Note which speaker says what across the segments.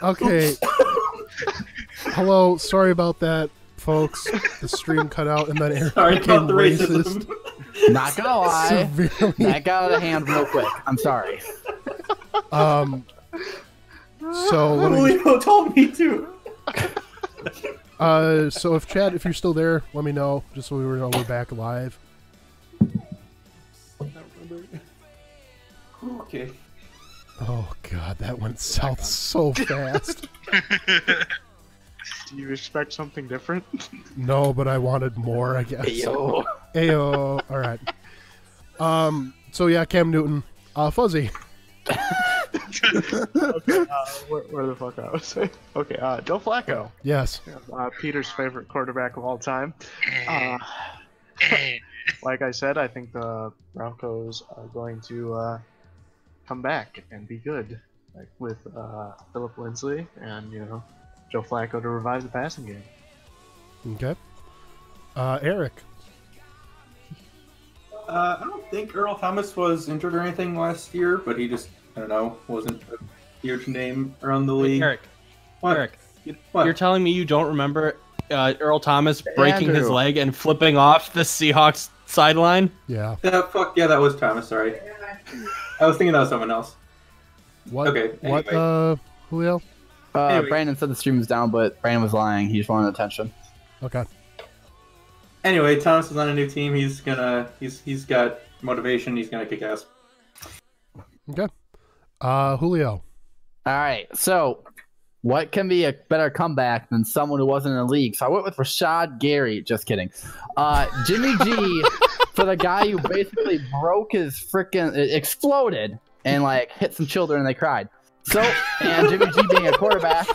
Speaker 1: Okay. Hello, sorry about that, folks. The stream cut out and then Eric became racist.
Speaker 2: Not gonna lie,
Speaker 1: Severely.
Speaker 2: that got out of hand real quick. I'm sorry.
Speaker 1: So
Speaker 3: Julio told me to.
Speaker 1: So if Chad, if you're still there, let me know, just so we know we're back live.
Speaker 3: Okay.
Speaker 1: Oh god, that went south so fast.
Speaker 4: Do you expect something different?
Speaker 1: No, but I wanted more, I guess.
Speaker 2: Ayo.
Speaker 1: Ayo. All right. So yeah, Cam Newton, Fuzzy.
Speaker 4: Okay, where the fuck I was? Okay, Joe Flacco.
Speaker 1: Yes.
Speaker 4: Peter's favorite quarterback of all time. Like I said, I think the Broncos are going to come back and be good, like with Philip Lindsay and Joe Flacco to revive the passing game.
Speaker 1: Okay. Eric.
Speaker 3: I don't think Earl Thomas was injured or anything last year, but he just, I don't know, wasn't a huge name around the league.
Speaker 5: Eric.
Speaker 3: What?
Speaker 5: Eric.
Speaker 3: What?
Speaker 5: You're telling me you don't remember Earl Thomas breaking his
Speaker 4: Andrew.
Speaker 5: leg and flipping off the Seahawks sideline?
Speaker 1: Yeah.
Speaker 3: Fuck yeah, that was Thomas. Sorry, I was thinking that was someone else.
Speaker 1: What?
Speaker 3: Okay,
Speaker 1: What?
Speaker 3: anyway.
Speaker 1: Julio?
Speaker 3: Anyway.
Speaker 2: Brandon said the stream was down, but Brandon was lying. He just wanted attention.
Speaker 1: Okay.
Speaker 3: Anyway, Thomas is on a new team. He's got motivation. He's gonna kick ass.
Speaker 1: Okay. Julio.
Speaker 2: All right, so what can be a better comeback than someone who wasn't in the league? So I went with Rashad Gary. Just kidding. Jimmy G for the guy who basically broke his freaking exploded and like hit some children and they cried. So and Jimmy G being a quarterback,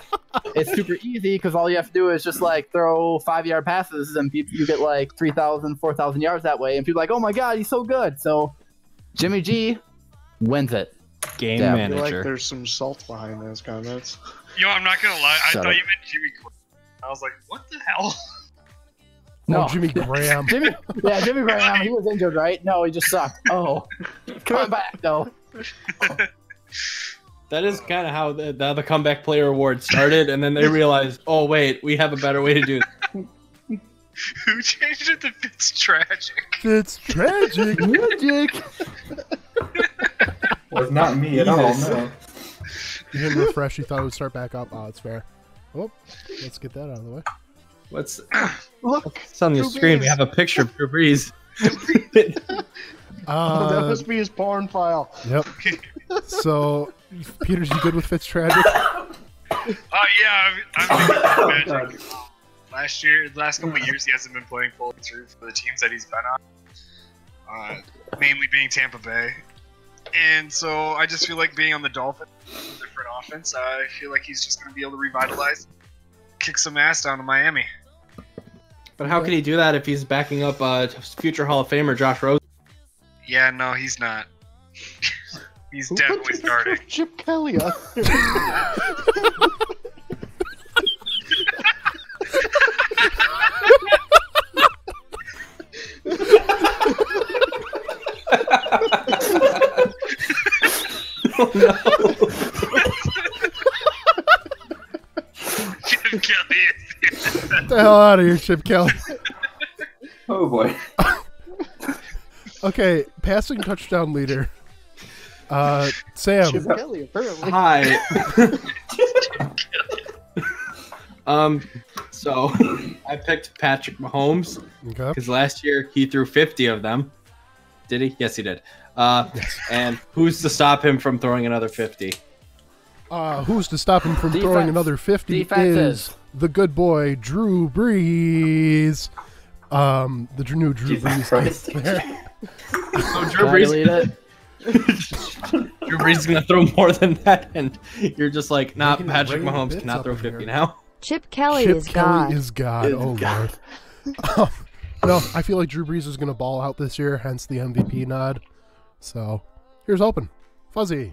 Speaker 2: it's super easy because all you have to do is just like throw 5-yard passes and you get like 3,000, 4,000 yards that way, and people are like, oh my god, he's so good. So Jimmy G wins it.
Speaker 5: Game
Speaker 2: Yeah, I
Speaker 4: I feel like
Speaker 5: manager.
Speaker 4: there's some salt behind those comments.
Speaker 6: I'm not gonna lie. I
Speaker 2: Shut
Speaker 6: thought
Speaker 2: up.
Speaker 6: you meant Jimmy Graham. I was like, what the hell?
Speaker 1: Oh, Jimmy Graham.
Speaker 2: Jimmy Graham, he was injured, right? No, he just sucked. Oh, coming back though.
Speaker 5: That is kind of how the comeback player award started, and then they realized, oh wait, we have a better way to do it.
Speaker 6: Who changed it to Fitz Tragic?
Speaker 1: It's tragic.
Speaker 2: Magic.
Speaker 3: Was not me at all. No.
Speaker 1: You didn't refresh. You thought it would start back up. Oh, it's fair. Oh, let's get that out of the way.
Speaker 5: What's
Speaker 4: Look,
Speaker 5: on the
Speaker 4: Drew
Speaker 5: screen? We
Speaker 4: Brees.
Speaker 5: have a picture of Drew Brees.
Speaker 4: that must be his porn file.
Speaker 1: Yep. So, Peters, you good with Fitztragic?
Speaker 6: Yeah, I'm thinking
Speaker 3: Oh,
Speaker 6: Magic. Last couple of years, he hasn't been playing fully through for the teams that he's been on, mainly being Tampa Bay. And so I just feel like being on the Dolphins, a different offense, I feel like he's just going to be able to revitalize, kick some ass down to Miami.
Speaker 5: But how can he do that if he's backing up future Hall of Famer Josh Rosen?
Speaker 6: Yeah, no, he's not. He's
Speaker 4: Who
Speaker 6: definitely
Speaker 4: put
Speaker 6: starting.
Speaker 4: Chip Kelly up?
Speaker 6: Chip Kelly is
Speaker 1: Get the hell out of here, Chip Kelly.
Speaker 3: Oh boy.
Speaker 1: Okay, passing touchdown leader. Sam.
Speaker 4: Chip Kelly, apparently.
Speaker 5: Hi. So I picked Patrick Mahomes
Speaker 1: Okay.
Speaker 5: because last year he threw 50 of them. Did he? Yes, he did. And who's to stop him from throwing another 50?
Speaker 1: Who's to stop him from throwing
Speaker 2: Defense.
Speaker 1: another 50
Speaker 2: Defenses.
Speaker 1: is the good boy, Drew Brees. The new Drew
Speaker 3: Jesus
Speaker 1: Brees.
Speaker 3: Christ.
Speaker 5: So Drew
Speaker 2: Can I delete
Speaker 5: Brees,
Speaker 2: it?
Speaker 5: Drew Brees is gonna throw more than that, and you're just like, nah,
Speaker 1: Making
Speaker 5: Patrick
Speaker 1: rain
Speaker 5: Mahomes
Speaker 1: bits
Speaker 5: cannot
Speaker 1: up
Speaker 5: throw
Speaker 1: in
Speaker 5: 50
Speaker 1: here.
Speaker 5: now.
Speaker 7: Chip Kelly
Speaker 1: Chip
Speaker 7: is
Speaker 1: Kelly
Speaker 7: God.
Speaker 1: is God.
Speaker 2: Is
Speaker 1: Oh,
Speaker 2: God.
Speaker 1: Lord. No, I feel like Drew Brees is going to ball out this year, hence the MVP nod. So, here's open. Fuzzy.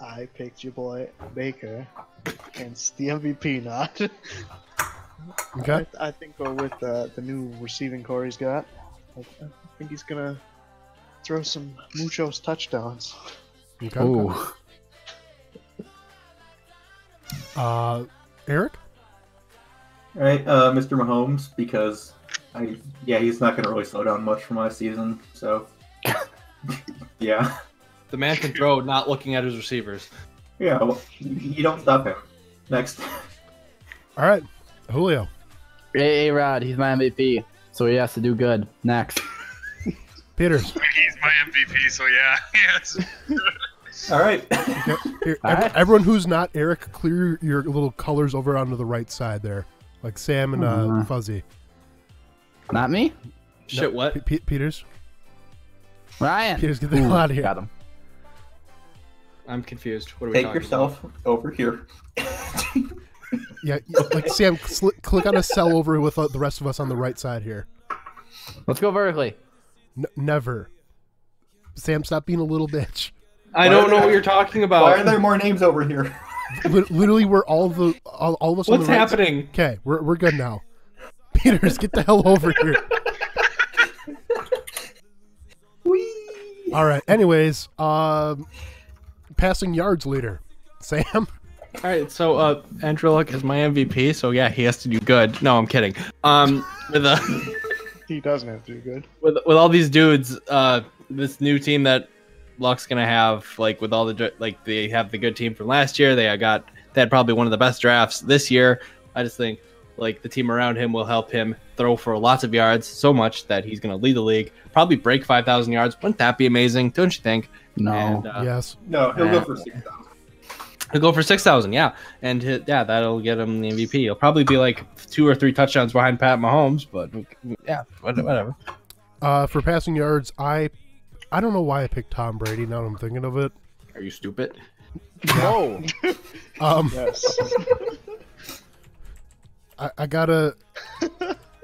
Speaker 4: I picked your boy Baker against the MVP nod.
Speaker 1: Okay.
Speaker 4: I think go with the new receiving core he's got. I think he's gonna throw some muchos touchdowns.
Speaker 1: Okay.
Speaker 2: Ooh.
Speaker 1: Eric?
Speaker 3: All right, Mr. Mahomes, because he's not going to really slow down much from last season. So, yeah,
Speaker 5: The man can throw, not looking at his receivers.
Speaker 3: yeah, well, you don't stop him. Next,
Speaker 1: All right, Julio.
Speaker 2: A-Rod, he's my MVP, so he has to do good. Next.
Speaker 1: Peters.
Speaker 6: He's my MVP, so yeah. Yes.
Speaker 3: all right.
Speaker 1: Okay. Here,
Speaker 2: All right.
Speaker 1: everyone who's not Eric, clear your little colors over onto the right side there, like Sam and Fuzzy.
Speaker 2: Not me?
Speaker 5: Shit, what?
Speaker 1: Peters.
Speaker 2: Ryan.
Speaker 1: Peters, get the hell out of here.
Speaker 2: Got him.
Speaker 5: I'm confused. What are we
Speaker 3: Take
Speaker 5: talking
Speaker 3: yourself over here.
Speaker 1: Yeah, like Sam, click on a cell over with the rest of us on the right side here.
Speaker 2: Let's go vertically.
Speaker 1: Never. Sam, stop being a little bitch.
Speaker 5: about? I don't know what you're talking about.
Speaker 3: Why are there more names over here?
Speaker 1: Literally, we're all of us on
Speaker 5: What's
Speaker 1: the right
Speaker 5: happening?
Speaker 1: Okay, we're good now. Peters, get the hell over here.
Speaker 3: Whee!
Speaker 1: All right. Anyways, passing yards leader, Sam.
Speaker 5: All right, so Andrew Luck is my MVP, so yeah, he has to do good. No, I'm kidding. With
Speaker 4: He doesn't have to do good.
Speaker 5: with all these dudes, this new team that Luck's gonna have, like with all the they have the good team from last year. They had probably one of the best drafts this year. I just think like the team around him will help him throw for lots of yards, so much that he's gonna lead the league, probably break 5,000 yards. Wouldn't that be amazing? Don't you think?
Speaker 2: No.
Speaker 5: And,
Speaker 1: Yes.
Speaker 3: No, he'll go for 6,000.
Speaker 5: He'll go for 6,000, yeah, and that'll get him the MVP. He'll probably be like 2 or 3 touchdowns behind Pat Mahomes, but yeah, whatever.
Speaker 1: For passing yards, I don't know why I picked Tom Brady. Now that I'm thinking of it.
Speaker 5: Are you stupid?
Speaker 2: Whoa.
Speaker 4: Yes.
Speaker 1: I gotta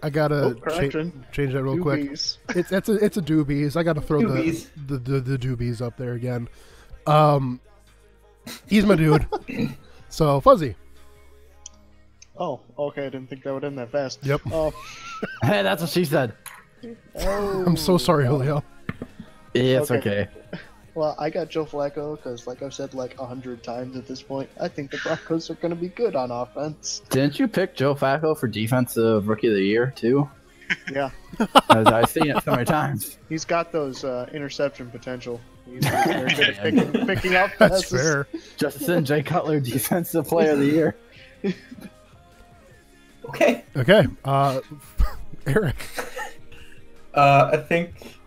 Speaker 4: correction.
Speaker 1: change that real quick.
Speaker 4: Doobies.
Speaker 1: It's a doobies. I gotta throw
Speaker 3: Doobies.
Speaker 1: the doobies up there again. He's my dude. So Fuzzy.
Speaker 4: Oh, okay. I didn't think that would end that fast.
Speaker 1: Yep.
Speaker 4: Oh,
Speaker 2: Hey, that's what she said.
Speaker 1: I'm so sorry, Julio.
Speaker 2: It's
Speaker 4: Okay.
Speaker 2: okay.
Speaker 4: well, I got Joe Flacco because, like I've said like 100 times at this point, I think the Broncos are going to be good on offense.
Speaker 2: Didn't you pick Joe Flacco for defensive rookie of the year too?
Speaker 4: Yeah,
Speaker 2: As I've seen it so many times.
Speaker 4: he's got those interception potential. He's very good at picking up
Speaker 1: That's
Speaker 4: passes.
Speaker 1: fair.
Speaker 2: Justin Jay Cutler, defensive player of the year.
Speaker 3: Okay.
Speaker 1: Okay. Eric.
Speaker 3: I think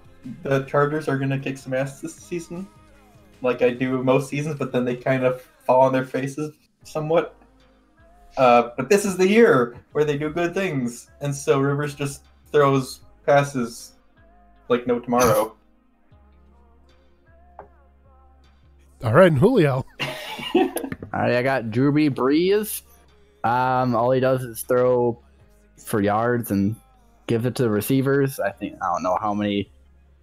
Speaker 3: the Chargers are going to kick some ass this season, like I do most seasons, but then they kind of fall on their faces somewhat. But this is the year where they do good things, and so Rivers just throws passes like no tomorrow.
Speaker 1: All right, and Julio.
Speaker 2: All right, I got Drew Brees. All he does is throw for yards and give it to the receivers. I don't know how many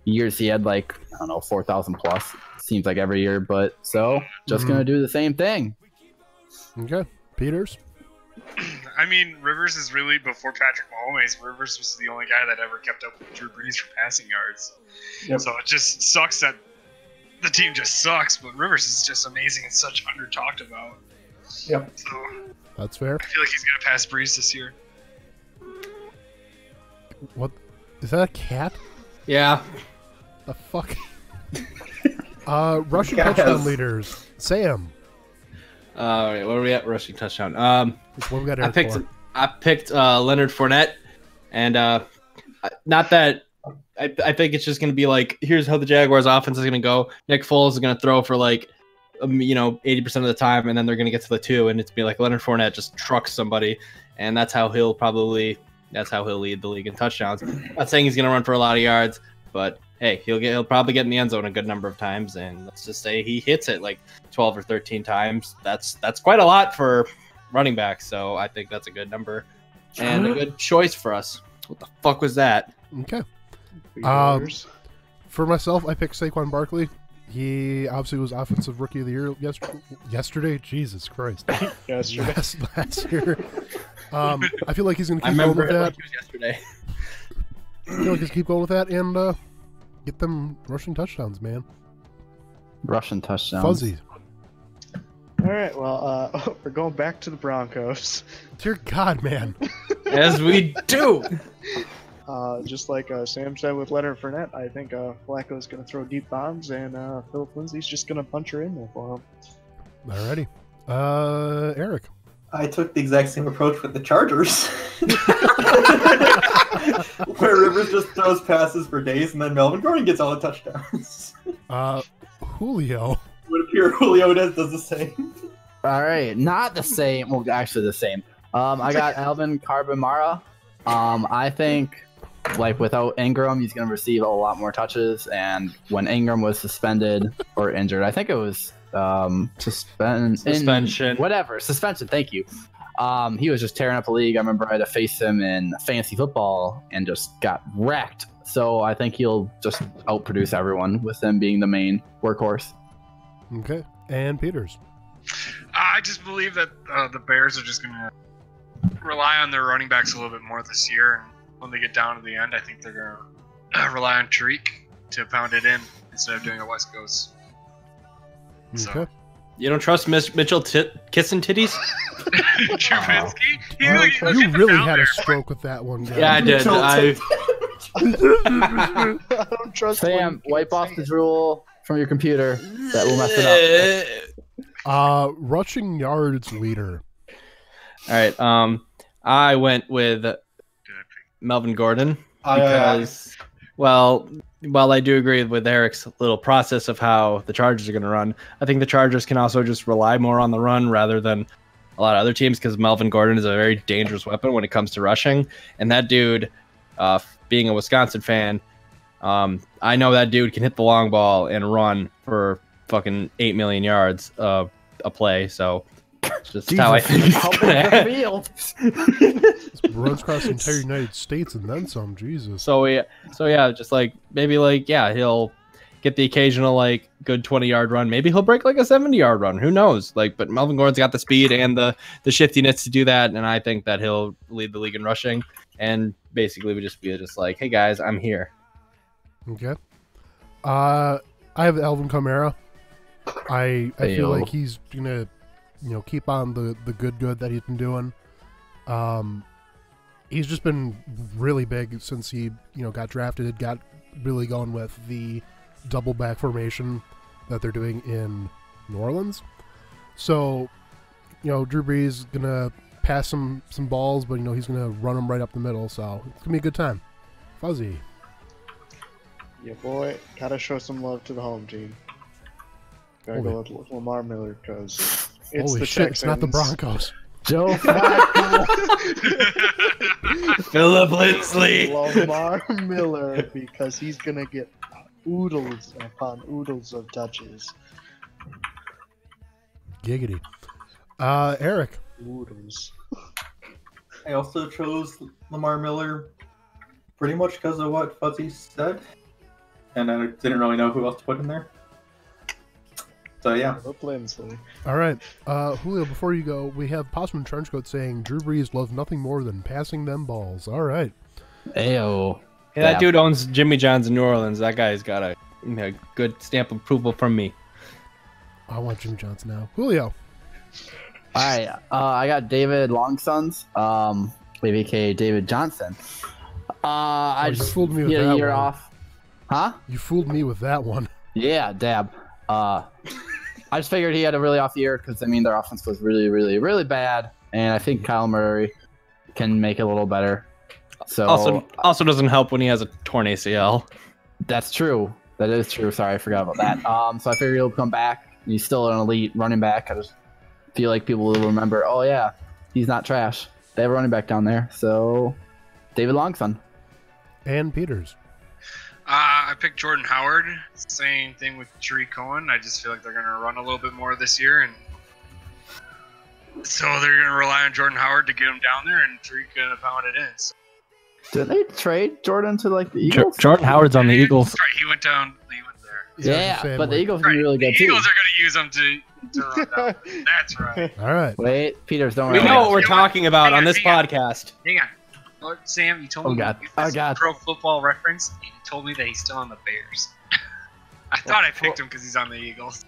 Speaker 2: years he had, like, 4,000 plus. Seems like every year, but so just gonna do the same thing.
Speaker 1: Okay. Peters.
Speaker 6: I mean, Rivers is really, before Patrick Mahomes, Rivers was the only guy that ever kept up with Drew Brees for passing yards.
Speaker 3: Yep.
Speaker 6: So it just sucks that the team just sucks, but Rivers is just amazing and such under talked about.
Speaker 3: Yep.
Speaker 6: So
Speaker 1: That's fair.
Speaker 6: I feel like he's gonna pass Brees this year.
Speaker 1: What? Is that a cat?
Speaker 5: Yeah.
Speaker 1: The fuck? Rushing
Speaker 3: Yes.
Speaker 1: touchdown leaders. Sam.
Speaker 5: All right, where are we at? Rushing touchdown.
Speaker 1: That's what we got
Speaker 5: I
Speaker 1: Eric for.
Speaker 5: picked Leonard Fournette, and not that I think it's just going to be like, here's how the Jaguars' offense is going to go. Nick Foles is going to throw for like 80% of the time, and then they're going to get to the 2, and it's be like Leonard Fournette just trucks somebody, and that's how he'll lead the league in touchdowns. I'm not saying he's going to run for a lot of yards, but hey, he'll probably get in the end zone a good number of times, and let's just say he hits it like 12 or 13 times. That's quite a lot for running back, so I think that's a good number and a good choice for us. What the fuck was that?
Speaker 1: Okay.
Speaker 4: Yours.
Speaker 1: For myself, I picked Saquon Barkley. He obviously was offensive rookie of the year yesterday. Jesus Christ.
Speaker 4: Yesterday.
Speaker 1: Last year. I feel like he's going to
Speaker 5: I
Speaker 1: keep going
Speaker 5: remember
Speaker 1: with
Speaker 5: it
Speaker 1: that.
Speaker 5: like it was yesterday.
Speaker 1: I feel like he's keep going with that. And Get them rushing touchdowns, man.
Speaker 2: Russian touchdowns.
Speaker 1: Fuzzy.
Speaker 4: All right, well, we're going back to the Broncos.
Speaker 1: Dear God, man.
Speaker 5: As we do.
Speaker 4: Just like Sam said with Leonard Fournette, I think Flacco's going to throw deep bombs, and Philip Lindsay's just going to punch her in there for him.
Speaker 1: Alrighty. Eric.
Speaker 3: I took the exact same approach with the Chargers. Where Rivers just throws passes for days, and then Melvin Gordon gets all the touchdowns.
Speaker 1: Julio.
Speaker 3: It would appear Julio does the same.
Speaker 2: All right, not the same. Well, actually the same. I got Alvin Kamara. I think, like, without Ingram, he's going to receive a lot more touches. And when Ingram was suspended or injured, I think it was suspension. Whatever, suspension. Thank you. He was just tearing up the league. I remember I had to face him in fantasy football and just got wrecked. So I think he'll just outproduce everyone with him being the main workhorse.
Speaker 1: Okay. And Peters.
Speaker 6: I just believe that the Bears are just going to rely on their running backs a little bit more this year. And when they get down to the end, I think they're going to rely on Tariq to pound it in instead of doing a West Coast. So.
Speaker 1: Okay.
Speaker 5: You don't trust Mitchell kissing titties?
Speaker 6: Trubisky?
Speaker 1: You really had a stroke with that one, guy.
Speaker 5: Yeah, I did.
Speaker 4: I don't trust
Speaker 2: Sam, wipe off the drool from your computer. That will mess it up.
Speaker 1: Rushing yards leader.
Speaker 5: All right. I went with Melvin Gordon because, well, while I do agree with Eric's little process of how the Chargers are going to run, I think the Chargers can also just rely more on the run rather than a lot of other teams because Melvin Gordon is a very dangerous weapon when it comes to rushing. And that dude, being a Wisconsin fan, I know that dude can hit the long ball and run for fucking 8 million yards a play. So it's just how I think it's gonna
Speaker 1: Runs across the entire United States and then some. Jesus.
Speaker 5: So yeah, just like maybe like he'll get the occasional like good 20-yard run. Maybe he'll break like a 70-yard run. Who knows? Like, but Melvin Gordon's got the speed and the shiftiness to do that, and I think that he'll lead the league in rushing. And basically, we just be just like, hey guys, I'm here.
Speaker 1: Okay. I have Alvin Kamara. I feel like he's gonna, keep on the good that he's been doing. He's just been really big since he, got drafted. Got really going with the double back formation that they're doing in New Orleans. So, Drew Brees is gonna pass some balls, but he's gonna run them right up the middle. So it's gonna be a good time. Fuzzy.
Speaker 4: Yeah, boy, gotta show some love to the home team. Gotta go with Lamar Miller because it's
Speaker 1: Holy
Speaker 4: the
Speaker 1: shit!
Speaker 4: Texans.
Speaker 1: It's not the Broncos.
Speaker 2: Joe Flacco.
Speaker 5: Philip Lindsay.
Speaker 4: Lamar Miller because he's gonna get oodles upon oodles of touches.
Speaker 1: Giggity. Eric.
Speaker 4: Oodles.
Speaker 3: I also chose Lamar Miller pretty much because of what Fuzzy said. And I didn't really know who else to put in there. So yeah.
Speaker 4: Philip Lindsay.
Speaker 1: All right, Julio. Before you go, we have Possum Trenchcoat saying Drew Brees loves nothing more than passing them balls. All right.
Speaker 2: Ayo.
Speaker 5: Yeah, that dude owns Jimmy John's in New Orleans. That guy's got a good stamp of approval from me.
Speaker 1: I want Jimmy Johnson now. Julio.
Speaker 2: All right, I got David Longsons, aka David Johnson. I
Speaker 1: you
Speaker 2: just
Speaker 1: fooled me with
Speaker 2: get a
Speaker 1: that
Speaker 2: year
Speaker 1: one.
Speaker 2: off. Huh?
Speaker 1: You fooled me with that one.
Speaker 2: Yeah, dab. I just figured he had a really off year because their offense was really, really, really bad, and I think Kyle Murray can make it a little better. So
Speaker 5: Also doesn't help when he has a torn ACL.
Speaker 2: that's true. That is true. Sorry, I forgot about that. So I figured he'll come back. He's still an elite running back. I just feel like people will remember. Oh yeah, he's not trash. They have a running back down there. So David Longson.
Speaker 1: And Peters.
Speaker 6: I picked Jordan Howard. Same thing with Tariq Cohen. I just feel like they're going to run a little bit more this year, and so they're going to rely on Jordan Howard to get him down there, and Tariq going to pound it in. So,
Speaker 2: Did they trade Jordan to the Eagles?
Speaker 5: Jordan Howard's on the Eagles.
Speaker 6: Right, he went down. He went there.
Speaker 2: Yeah,
Speaker 1: same
Speaker 2: but the
Speaker 1: way.
Speaker 2: Eagles can be really
Speaker 6: the
Speaker 2: good too.
Speaker 6: Eagles are going to use him to run down. That's right.
Speaker 1: All right.
Speaker 2: Wait, Peters, don't
Speaker 5: We
Speaker 2: worry.
Speaker 5: know what we're talking about on this
Speaker 6: Hang on.
Speaker 5: podcast.
Speaker 6: Hang on. Oh, Sam, you told
Speaker 2: Oh,
Speaker 6: me
Speaker 2: God.
Speaker 6: this
Speaker 2: Oh, God.
Speaker 6: Pro Football Reference, and you told me that he's still on the Bears. I thought I picked him because he's on the Eagles.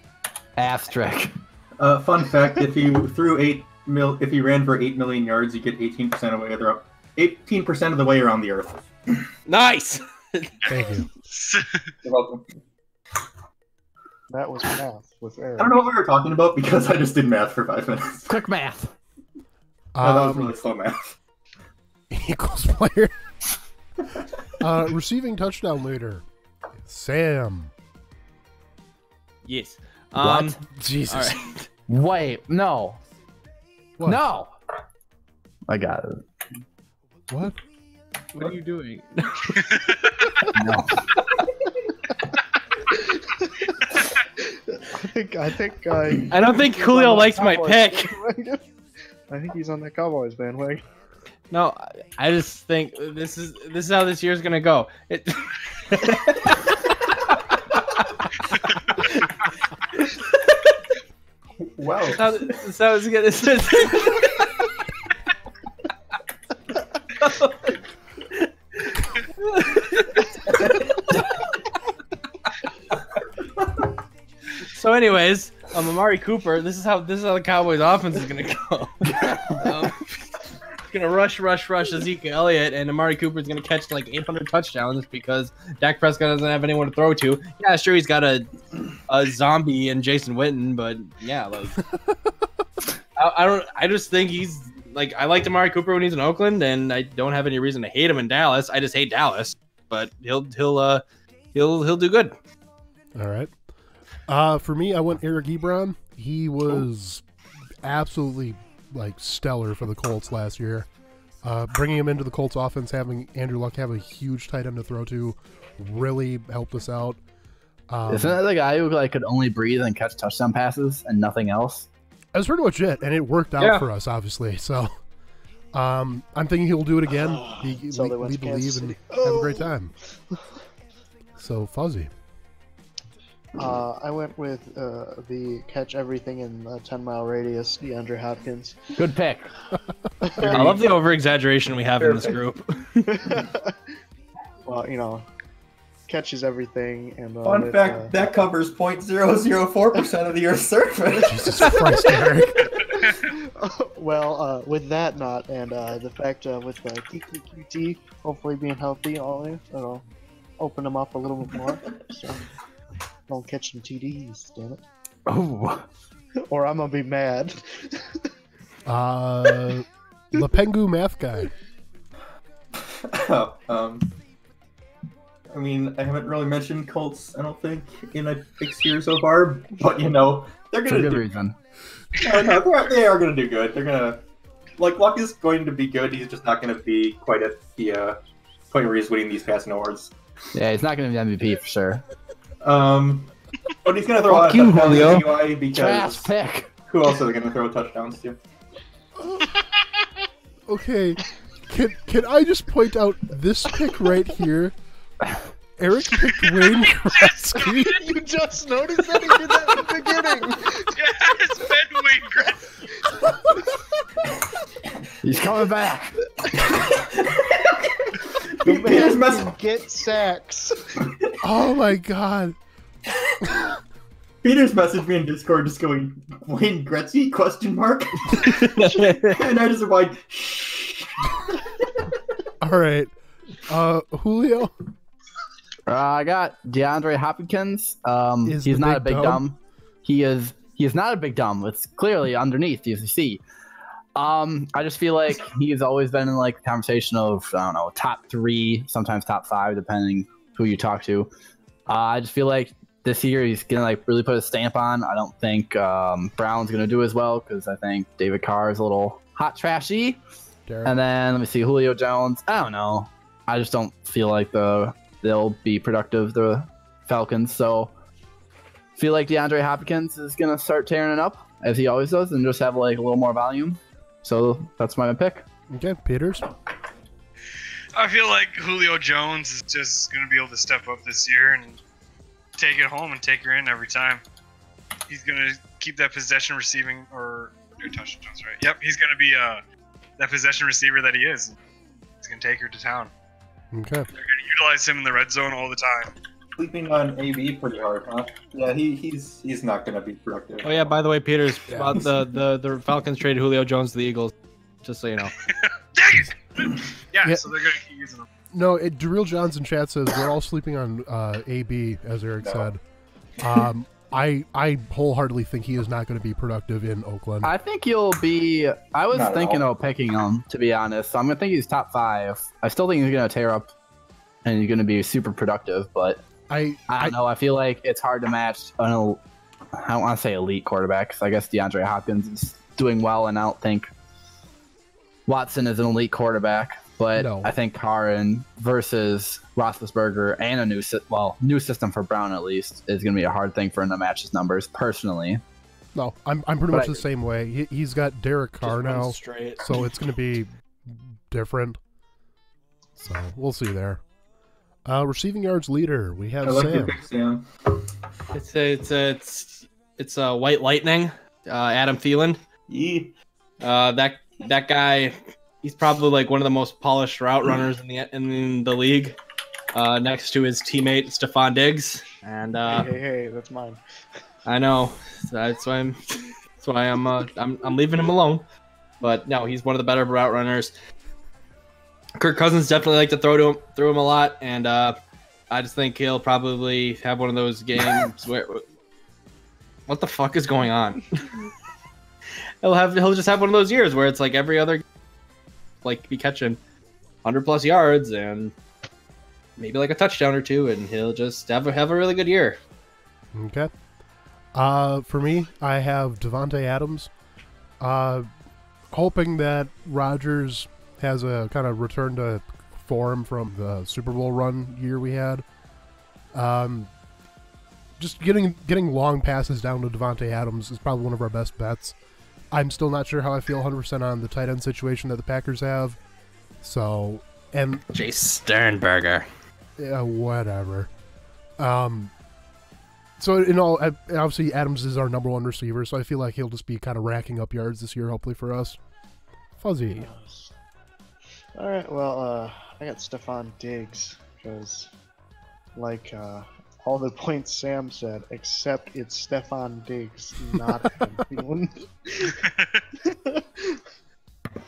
Speaker 2: Asterisk.
Speaker 3: Fun fact: if you if you ran for 8 million yards, you get 18% of the way around the Earth.
Speaker 5: Nice.
Speaker 1: Thank you.
Speaker 3: You're welcome.
Speaker 4: That was math with Eric.
Speaker 3: I don't know what we were talking about because I just did math for 5 minutes.
Speaker 2: Quick math.
Speaker 3: Oh, that was really slow math.
Speaker 1: Eagles player. Receiving touchdown leader. Sam.
Speaker 5: Yes.
Speaker 2: What?
Speaker 1: Jesus.
Speaker 5: All right.
Speaker 2: Wait, no.
Speaker 1: What?
Speaker 2: No. I got it.
Speaker 1: What?
Speaker 5: What are you doing?
Speaker 2: No.
Speaker 4: I think
Speaker 5: I don't think Julio likes my pick.
Speaker 4: I think he's on the Cowboys bandwagon.
Speaker 5: No, I just think this is how this year's gonna go.
Speaker 3: Wow.
Speaker 5: So it's gonna. So, anyways, Amari Cooper. This is how the Cowboys' offense is gonna go. It's gonna rush Ezekiel Elliott, and Amari Cooper is gonna catch like 800 touchdowns because Dak Prescott doesn't have anyone to throw to. Yeah, sure, he's got a zombie and Jason Witten, but yeah, like I just think he's like I liked Amari Cooper when he's in Oakland, and I don't have any reason to hate him in Dallas. I just hate Dallas, but he'll do good.
Speaker 1: All right. For me, I went Eric Ebron. He was absolutely stellar for the Colts last year. Bringing him into the Colts offense, having Andrew Luck have a huge tight end to throw to, really helped us out.
Speaker 2: Isn't that the guy who could only breathe and catch touchdown passes and nothing else?
Speaker 1: That's pretty much it, and it worked out for us, obviously. So, I'm thinking he'll do it again. We believe and have a great time. So, Fuzzy.
Speaker 4: I went with the catch everything in a 10-mile radius, DeAndre Hopkins.
Speaker 2: Good pick.
Speaker 5: I love the over-exaggeration we have in this group.
Speaker 4: Well, catches everything. And
Speaker 3: Fun fact: that covers 0.004% of the Earth's surface.
Speaker 1: Jesus Christ, Eric.
Speaker 4: Well, with that not, and the fact with QT hopefully being healthy, it'll open them up a little bit more. So don't catch some TDs, damn it.
Speaker 2: Oh.
Speaker 4: Or I'm gonna be mad.
Speaker 1: Lepengu math guy.
Speaker 3: I mean, I haven't really mentioned Colts, I don't think, in a big year so far, but they're
Speaker 2: For
Speaker 3: gonna
Speaker 2: good
Speaker 3: do.
Speaker 2: reason.
Speaker 3: They are gonna do good. They're gonna Luck is going to be good. He's just not gonna be quite at the point where he's winning these passing awards.
Speaker 2: Yeah, he's not going to be MVP for sure.
Speaker 3: But he's gonna throw a lot of
Speaker 2: you,
Speaker 3: touchdowns
Speaker 2: Julio.
Speaker 3: anyway
Speaker 2: Trash
Speaker 3: because
Speaker 2: pick.
Speaker 3: who else are they gonna throw touchdowns to?
Speaker 1: Okay, can I just point out this pick right here? Eric picked Wayne Gretzky.
Speaker 4: You just noticed that he did that in the beginning.
Speaker 6: Yes, Ben Wayne Gretzky.
Speaker 2: He's coming back.
Speaker 3: Peter's mess-
Speaker 4: Get sacks.
Speaker 1: Oh my god.
Speaker 3: Peter's messaged me in Discord just going, Wayne Gretzky, question mark? And I just replied, shh.
Speaker 1: All right. Julio?
Speaker 2: I got DeAndre Hopkins.
Speaker 1: Is
Speaker 2: He's
Speaker 1: the
Speaker 2: not a
Speaker 1: big
Speaker 2: big
Speaker 1: dumb?
Speaker 2: dumb. He is not a big dumb. It's clearly underneath, as you see. I just feel like he's always been in the conversation of, I don't know, top 3, sometimes top 5, depending who you talk to. I just feel like this year he's gonna really put a stamp on. I don't think Brown's gonna do as well because I think David Carr is a little hot trashy.
Speaker 1: Derek?
Speaker 2: And then let me see, Julio Jones. I don't know. I just don't feel like they'll be productive, the Falcons. So I feel like DeAndre Hopkins is gonna start tearing it up as he always does, and just have a little more volume. So that's my pick.
Speaker 1: Okay, Peters?
Speaker 6: I feel like Julio Jones is just going to be able to step up this year and take it home and take her in every time. He's going to keep that possession receiving or touchdowns, right? Yep, he's going to be that possession receiver that he is. He's gonna take her to town.
Speaker 1: Okay.
Speaker 6: They're gonna utilize him in the red zone all the time.
Speaker 3: Sleeping on AB pretty hard, huh? Yeah, he's not gonna be productive.
Speaker 5: Oh yeah, by the way, Peters,
Speaker 1: Yeah.
Speaker 5: about the Falcons traded Julio Jones to the Eagles. Just so you know.
Speaker 6: Dang it!
Speaker 1: Yeah.
Speaker 6: So they're gonna keep using him.
Speaker 1: No, Daryl Johns in chat says we're all sleeping on AB, as Eric
Speaker 3: No.
Speaker 1: said. I wholeheartedly think he is not going to be productive in Oakland.
Speaker 2: I think you'll be. I was
Speaker 3: Not at
Speaker 2: thinking
Speaker 3: all.
Speaker 2: of picking him, to be honest. So I'm gonna think he's top 5. I still think he's gonna tear up, and he's gonna be super productive. But I don't know. I feel like it's hard to match I don't want to say elite quarterback, because I guess DeAndre Hopkins is doing well, and I don't think Watson is an elite quarterback. But
Speaker 1: No.
Speaker 2: I think Carr versus Roethlisberger and a new system for Brown at least is going to be a hard thing for him to match his numbers. Personally,
Speaker 1: No, I'm pretty
Speaker 2: But
Speaker 1: much
Speaker 2: I-
Speaker 1: the same way. He's got Derek Carr
Speaker 5: Just run
Speaker 1: now,
Speaker 5: straight.
Speaker 1: so it's going to be different. So we'll see there. Receiving yards leader, we have
Speaker 3: I like your
Speaker 1: Sam.
Speaker 3: pick, Sam.
Speaker 5: It's a White Lightning, Adam Thielen.
Speaker 3: Yee.
Speaker 5: That guy, he's probably like one of the most polished route runners in the league, next to his teammate Stephon Diggs. And
Speaker 4: hey, that's mine.
Speaker 5: I know that's why I'm leaving him alone. But no, he's one of the better route runners. Kirk Cousins definitely like to throw him a lot, and I just think he'll probably have one of those games where what the fuck is going on? he'll just have one of those years where it's like every other, like be catching 100+ yards and maybe like a touchdown or two, and he'll just have a really good year.
Speaker 1: Okay. For me, I have Devontae Adams. Hoping that Rodgers has a kind of return to form from the Super Bowl run year we had. Just getting long passes down to Devontae Adams is probably one of our best bets. I'm still not sure how I feel 100% on the tight end situation that the Packers have. So, and
Speaker 5: Jace Sternberger.
Speaker 1: yeah, whatever. So obviously Adams is our number 1 receiver, so I feel like he'll just be kind of racking up yards this year, hopefully for us. Fuzzy.
Speaker 4: All right, well, I got Stephon Diggs because, like all the points Sam said, except it's Stephon Diggs, not Adam Thielen.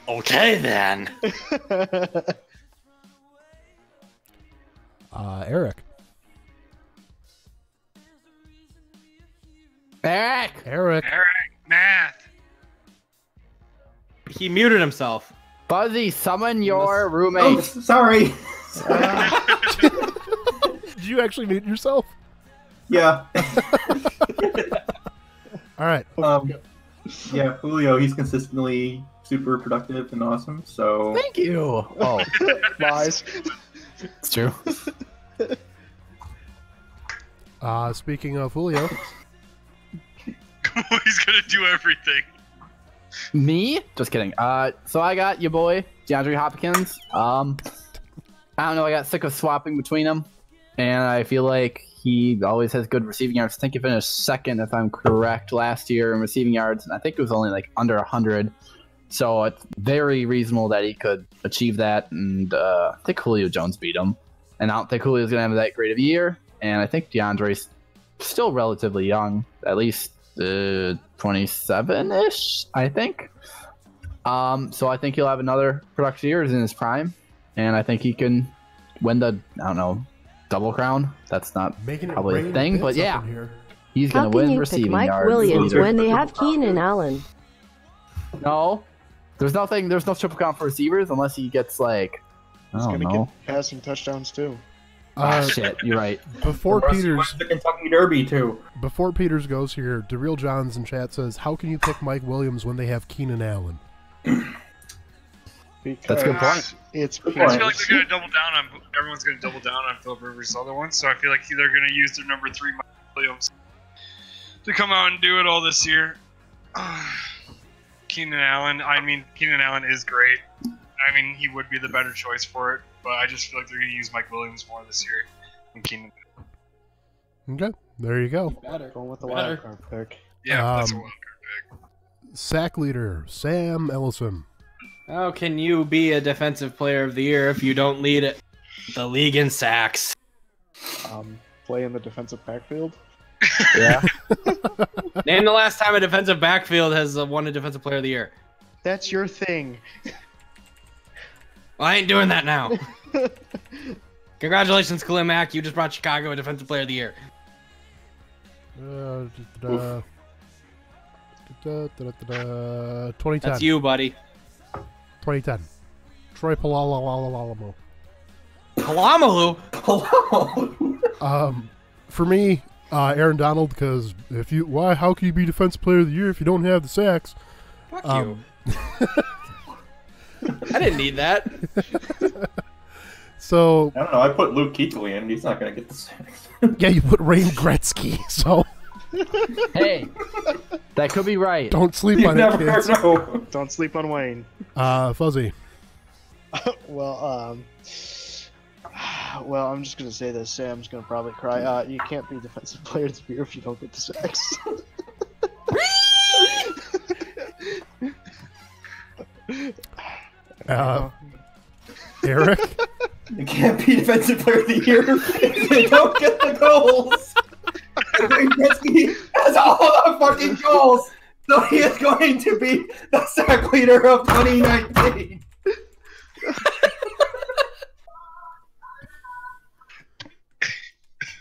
Speaker 5: Okay then.
Speaker 1: Eric.
Speaker 2: Eric.
Speaker 1: Eric.
Speaker 6: Math.
Speaker 5: He muted himself.
Speaker 2: Fuzzy, summon your
Speaker 3: Oh,
Speaker 2: roommate.
Speaker 3: sorry.
Speaker 1: Did you actually mute yourself?
Speaker 3: Yeah.
Speaker 1: All right.
Speaker 3: Yeah, Julio, he's consistently super productive and awesome, so
Speaker 2: Thank you. Oh,
Speaker 4: Lies.
Speaker 2: it's true.
Speaker 1: Speaking of Julio,
Speaker 6: He's gonna do everything.
Speaker 2: Me? Just kidding. So I got your boy DeAndre Hopkins. I don't know. I got sick of swapping between them, and I feel like he always has good receiving yards. I think he finished second, if I'm correct, last year in receiving yards, and I think it was only like under 100. So it's very reasonable that he could achieve that, and I think Julio Jones beat him. And I don't think Julio's gonna have that great of a year. And I think DeAndre's still relatively young, at least 27-ish, I think. So I think he'll have another productive year in his prime, and I think he can win the, I don't know, double crown. That's not
Speaker 1: making it
Speaker 2: probably a
Speaker 1: rain
Speaker 2: thing,
Speaker 1: bits
Speaker 2: but
Speaker 1: up
Speaker 2: yeah,
Speaker 1: in here.
Speaker 2: he's
Speaker 7: How
Speaker 2: gonna
Speaker 7: can
Speaker 2: win
Speaker 7: you pick
Speaker 2: receiving
Speaker 7: Mike
Speaker 2: yards.
Speaker 7: Williams
Speaker 2: leader.
Speaker 7: when they have Keenan Allen?
Speaker 2: No, there's no triple count for receivers unless he gets like, I
Speaker 4: He's
Speaker 2: don't
Speaker 4: gonna
Speaker 2: know.
Speaker 4: get passing touchdowns too.
Speaker 2: Shit, you're right.
Speaker 1: Before
Speaker 3: Russ
Speaker 1: Peters,
Speaker 3: wins the Kentucky Derby too.
Speaker 1: before Peters goes here, DeReal Johns in chat says, "How can you pick Mike Williams when they have Keenan Allen?"
Speaker 4: Because
Speaker 2: That's a good point.
Speaker 4: It's
Speaker 3: Good
Speaker 6: I just
Speaker 3: point.
Speaker 6: feel like they're gonna double down on. Everyone's gonna double down on Philip Rivers' other ones, so I feel like they're gonna use their number 3 Mike Williams to come out and do it all this year. Keenan Allen. I mean, Keenan Allen is great. I mean, he would be the better choice for it, but I just feel like they're gonna use Mike Williams more this year than Keenan.
Speaker 1: Okay, there you go.
Speaker 4: going with the
Speaker 5: Better.
Speaker 4: wild card pick.
Speaker 6: Yeah, that's a
Speaker 1: Um,
Speaker 6: wild card pick.
Speaker 1: Sack leader Sam Ellison.
Speaker 5: How can you be a defensive player of the year if you don't lead the league in sacks?
Speaker 4: Play in the defensive backfield.
Speaker 2: Yeah.
Speaker 5: Name the last time a defensive backfield has won a defensive player of the year.
Speaker 4: That's your thing.
Speaker 5: Well, I ain't doing that now. Congratulations, Khalil Mack. You just brought Chicago a defensive player of the year.
Speaker 1: 2010.
Speaker 5: That's you, buddy.
Speaker 1: 2010. Troy Polamalu.
Speaker 5: Kalamalu?
Speaker 1: For me, Aaron Donald, because how can you be defensive player of the year if you don't have the sacks?
Speaker 5: Fuck you. I didn't need that.
Speaker 1: So
Speaker 3: I don't know. I put Luke Kuechly in. He's not going to get the sacks.
Speaker 1: yeah, you put Wayne Gretzky. So
Speaker 2: Hey, that could be right.
Speaker 1: don't sleep
Speaker 3: You
Speaker 1: on it,
Speaker 3: never
Speaker 1: kids.
Speaker 3: know.
Speaker 4: Don't sleep on Wayne.
Speaker 1: Fuzzy.
Speaker 4: Well, I'm just gonna say this. Sam's gonna probably cry. You can't be defensive player of the year if you don't get the sacks.
Speaker 1: Eric.
Speaker 3: You can't be defensive player of the year if they don't get the goals. Wayne Gretzky has all the fucking goals, so he is going to be the sack leader of 2019.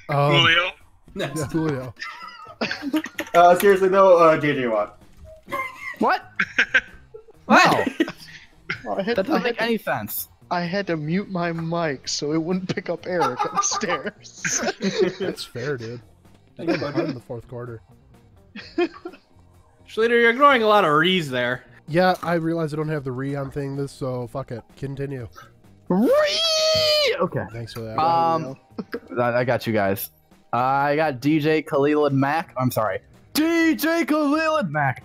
Speaker 6: Julio.
Speaker 1: Yeah, Julio.
Speaker 3: Seriously though, JJ Watt.
Speaker 2: What?
Speaker 5: What?
Speaker 2: Wow,
Speaker 4: I had,
Speaker 2: that doesn't make any sense.
Speaker 4: I had to mute my mic so it wouldn't pick up Eric upstairs.
Speaker 1: That's fair, dude. I got behind in the fourth quarter.
Speaker 5: Schluter, you're ignoring a lot of re's there.
Speaker 1: Yeah, I realize I don't have the re-on thing this, so fuck it. Continue.
Speaker 2: Okay.
Speaker 1: Thanks for that.
Speaker 2: I got you guys. I got DJ Khalil and Mack. I'm sorry, DJ Khalil and Mack.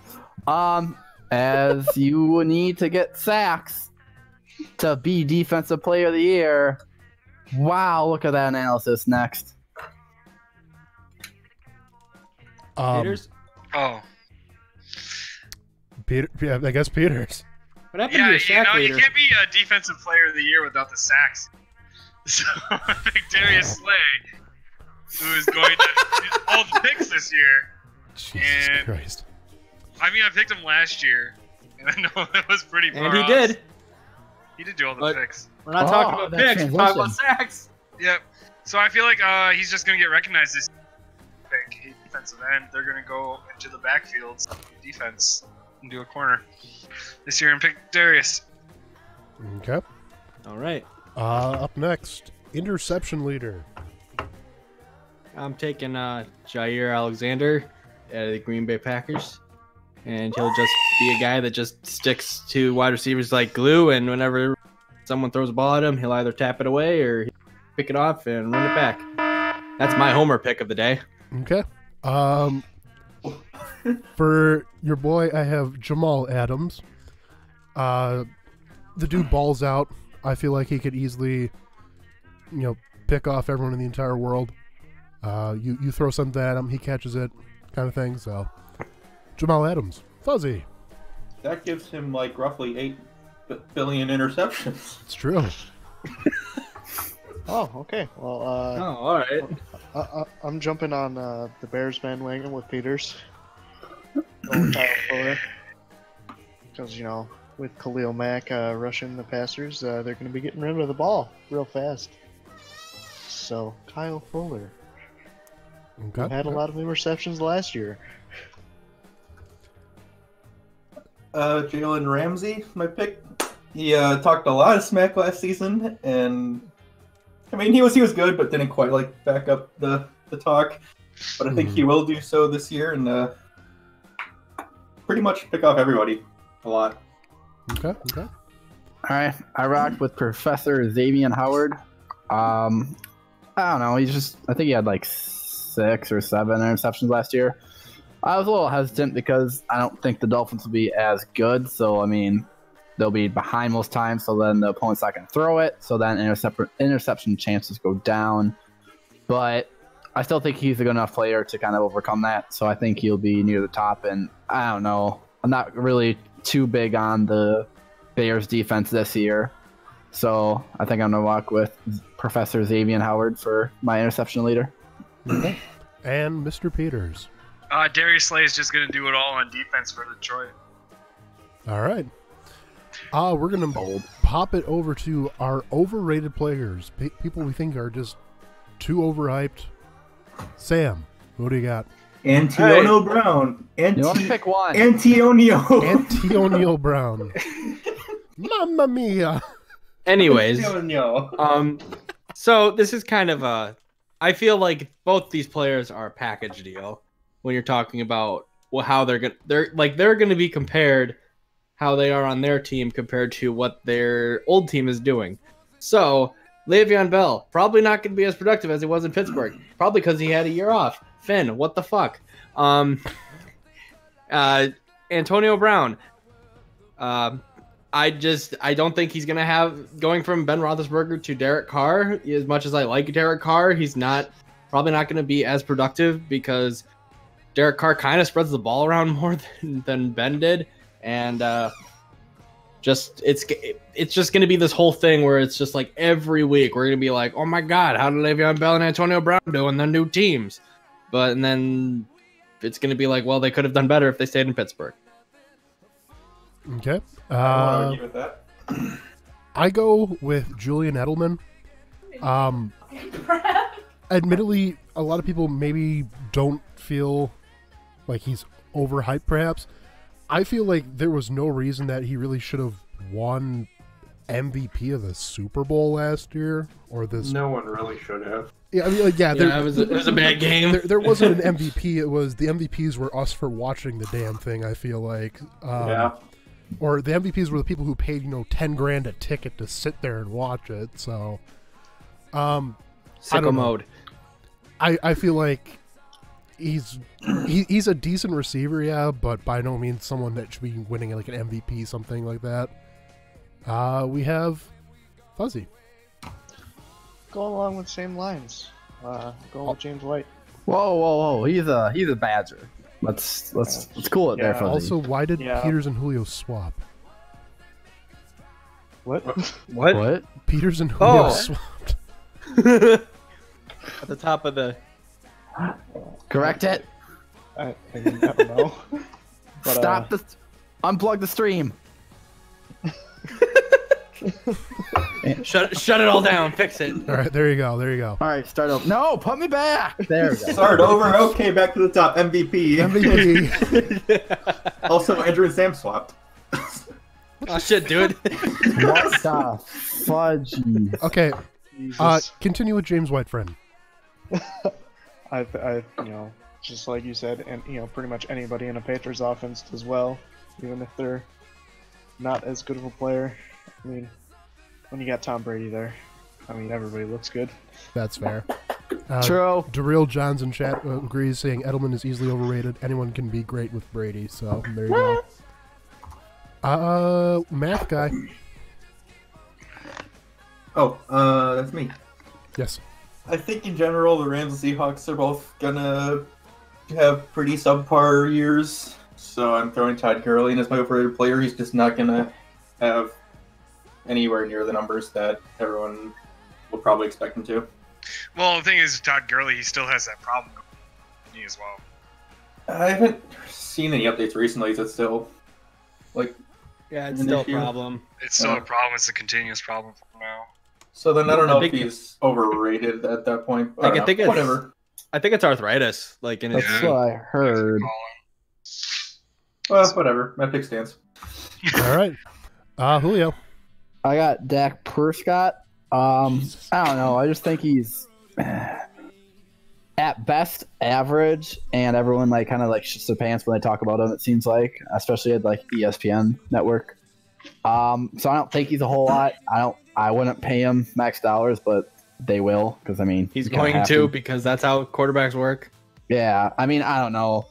Speaker 2: As you need to get sacks to be defensive player of the year. Wow, look at that analysis. Next.
Speaker 5: Peters?
Speaker 6: Oh.
Speaker 1: Peter, yeah, I guess Peters.
Speaker 5: What happened to
Speaker 6: Yeah,
Speaker 5: your sack
Speaker 6: you
Speaker 5: leader?
Speaker 6: can't be a defensive player of the year without the sacks. So I think Darius Slay, who is going to get all the picks this year.
Speaker 1: Jesus
Speaker 6: And-
Speaker 1: Christ.
Speaker 6: I mean, I picked him last year, and I know that was pretty far
Speaker 5: And he
Speaker 6: off.
Speaker 5: did.
Speaker 6: He did do all the
Speaker 5: But-
Speaker 6: picks.
Speaker 5: We're not talking about
Speaker 2: that
Speaker 5: picks. We're talking about
Speaker 2: transition.
Speaker 5: sacks.
Speaker 6: Yep. So I feel like he's just going to get recognized this pick. Defensive end. They're going to go into the backfields, defense, and do a corner this year and pick Darius.
Speaker 1: Okay.
Speaker 5: All right.
Speaker 1: Up next, interception leader.
Speaker 5: I'm taking Jair Alexander at the Green Bay Packers. And he'll just be a guy that just sticks to wide receivers like glue. And whenever someone throws a ball at him, he'll either tap it away or he'll pick it off and run it back. That's my homer pick of the day.
Speaker 1: Okay. For your boy, I have Jamal Adams. The dude balls out. I feel like he could easily, pick off everyone in the entire world. You throw something at him, he catches it, kind of thing. So, Jamal Adams, Fuzzy.
Speaker 3: That gives him like roughly 8 billion interceptions.
Speaker 1: It's true.
Speaker 4: Oh, okay. Well,
Speaker 5: all right.
Speaker 4: I'm jumping on the Bears bandwagon with Peters. Going Kyle Fuller. Because, with Khalil Mack rushing the passers, they're going to be getting rid of the ball real fast. So, Kyle Fuller.
Speaker 1: Okay.
Speaker 4: Had a lot of interceptions last year.
Speaker 3: Jalen Ramsey, my pick. He talked a lot of smack last season, and I mean he was good, but didn't quite back up the talk. But I think he will do so this year, and pretty much pick off everybody a lot.
Speaker 1: Okay.
Speaker 2: All right, I rocked with Professor Xavier Howard. I don't know. I think he had 6 or 7 interceptions last year. I was a little hesitant because I don't think the Dolphins will be as good. So, I mean, they'll be behind most times. So then the opponent's not going to throw it. So then interception chances go down. But I still think he's a good enough player to kind of overcome that. So I think he'll be near the top. And I don't know. I'm not really too big on the Bears defense this year. So I think I'm going to walk with Professor Xavier Howard for my interception leader.
Speaker 1: And Mr. Peters.
Speaker 6: Darius Slay is just going to do it all on defense for Detroit.
Speaker 1: All right. We're going to pop it over to our overrated players. People we think are just too overhyped. Sam, who do you got?
Speaker 3: Antonio Brown.
Speaker 2: You want to pick one?
Speaker 1: Antonio Brown. Mamma mia.
Speaker 5: Anyways,
Speaker 3: Antonio.
Speaker 5: so this is kind of a. I feel like both these players are a package deal when you're talking about how they're gonna be compared, how they are on their team compared to what their old team is doing. So Le'Veon Bell probably not gonna be as productive as he was in Pittsburgh, probably because he had a year off. Finn, what the fuck? Antonio Brown. I don't think he's gonna have going from Ben Roethlisberger to Derek Carr. As much as I like Derek Carr, he's probably not gonna be as productive because Derek Carr kind of spreads the ball around more than Ben did, and it's just gonna be this whole thing where it's just like every week we're gonna be like, oh my god, how did Le'Veon Bell and Antonio Brown do in their new teams? And then it's gonna be like, well, they could have done better if they stayed in Pittsburgh.
Speaker 1: Okay.
Speaker 3: I won't argue with that.
Speaker 1: I go with Julian Edelman. Admittedly, a lot of people maybe don't feel like he's overhyped, perhaps. I feel like there was no reason that he really should have won MVP of the Super Bowl last year, or this.
Speaker 3: No one really should have.
Speaker 1: Yeah, I mean, like,
Speaker 5: It was a bad game.
Speaker 1: There wasn't an MVP. It was the MVPs were us for watching the damn thing. I feel like.
Speaker 3: Yeah.
Speaker 1: Or the MVPs were the people who paid, $10,000 a ticket to sit there and watch it. So, I
Speaker 5: Sicko
Speaker 1: don't know.
Speaker 5: mode.
Speaker 1: I feel like he's a decent receiver, yeah, but by no means someone that should be winning like an MVP, something like that. We have Fuzzy.
Speaker 4: Go along with same lines. Go with James White.
Speaker 2: Whoa! He's a Badger. Let's cool it there,
Speaker 4: Yeah.
Speaker 2: Fuzzy.
Speaker 1: Also, why did
Speaker 4: Yeah.
Speaker 1: Peters and Julio swap?
Speaker 4: What?
Speaker 5: What?
Speaker 1: Peters and Julio
Speaker 5: Oh.
Speaker 1: swapped.
Speaker 5: At the top of the.
Speaker 2: Correct it.
Speaker 4: I don't know. But,
Speaker 2: Stop unplug the stream.
Speaker 5: Shut it all down. Fix it.
Speaker 1: All right, there you go.
Speaker 2: All right, start over. No, put me back. There we go.
Speaker 3: Start over. Okay, back to the top. MVP.
Speaker 1: MVP.
Speaker 3: Also, Andrew and Sam swapped.
Speaker 5: Oh shit, dude.
Speaker 2: What the fudge?
Speaker 1: Okay,
Speaker 4: Jesus.
Speaker 1: continue with James White, friend.
Speaker 4: I just like you said, and pretty much anybody in a Patriots offense does well, even if they're not as good of a player. I mean, when you got Tom Brady there, everybody looks good.
Speaker 1: That's fair.
Speaker 2: True.
Speaker 1: Daryl Johns in chat agrees, saying Edelman is easily overrated. Anyone can be great with Brady. So there you go. Math guy.
Speaker 3: Oh, that's me.
Speaker 1: Yes.
Speaker 3: I think in general, the Rams and Seahawks are both gonna have pretty subpar years. So I'm throwing Todd Gurley in as my overrated player. He's just not gonna have anywhere near the numbers that everyone will probably expect him to.
Speaker 6: Well, the thing is, Todd Gurley, he still has that problem me as well.
Speaker 3: I haven't seen any updates recently. Is it still like?
Speaker 5: Yeah, it's
Speaker 3: An
Speaker 5: still a
Speaker 3: issue.
Speaker 5: problem.
Speaker 6: It's still a problem. It's a continuous problem for him now.
Speaker 3: So then I don't know if
Speaker 5: think-
Speaker 3: he's overrated at that point.
Speaker 5: Like, I
Speaker 3: don't
Speaker 5: think
Speaker 3: know.
Speaker 5: it's-
Speaker 3: Whatever.
Speaker 5: I think it's arthritis. Like in his.
Speaker 2: That's
Speaker 6: Yeah.
Speaker 2: what I heard.
Speaker 3: Well, whatever. My pick stands.
Speaker 1: All right. Julio.
Speaker 2: I got Dak Prescott. I don't know. I just think he's at best average, and everyone kind of shits their pants when they talk about him. It seems like, especially at ESPN network. So I don't think he's a whole lot. I wouldn't pay him max dollars, but they will because
Speaker 5: He's
Speaker 2: you kinda
Speaker 5: going
Speaker 2: have
Speaker 5: to because that's how quarterbacks work.
Speaker 2: Yeah, I don't know.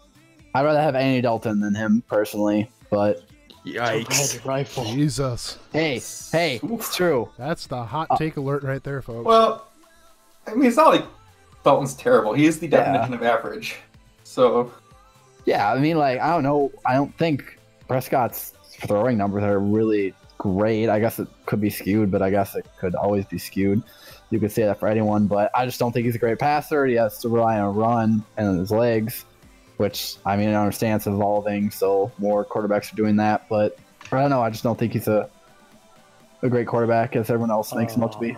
Speaker 2: I'd rather have Andy Dalton than him personally, but
Speaker 5: Yikes.
Speaker 4: Rifle.
Speaker 1: Jesus.
Speaker 2: hey, it's true.
Speaker 1: That's the hot take alert right there, folks.
Speaker 3: Well, it's not like Dalton's terrible. He is the
Speaker 2: Yeah.
Speaker 3: definition of average. So
Speaker 2: Yeah, I don't know. I don't think Prescott's throwing numbers are really great. I guess it could be skewed, but I guess it could always be skewed. You could say that for anyone, but I just don't think he's a great passer. He has to rely on a run and his legs, which, I mean, I understand it's evolving, so more quarterbacks are doing that, but I don't know. I just don't think he's a great quarterback as everyone else makes him out to be.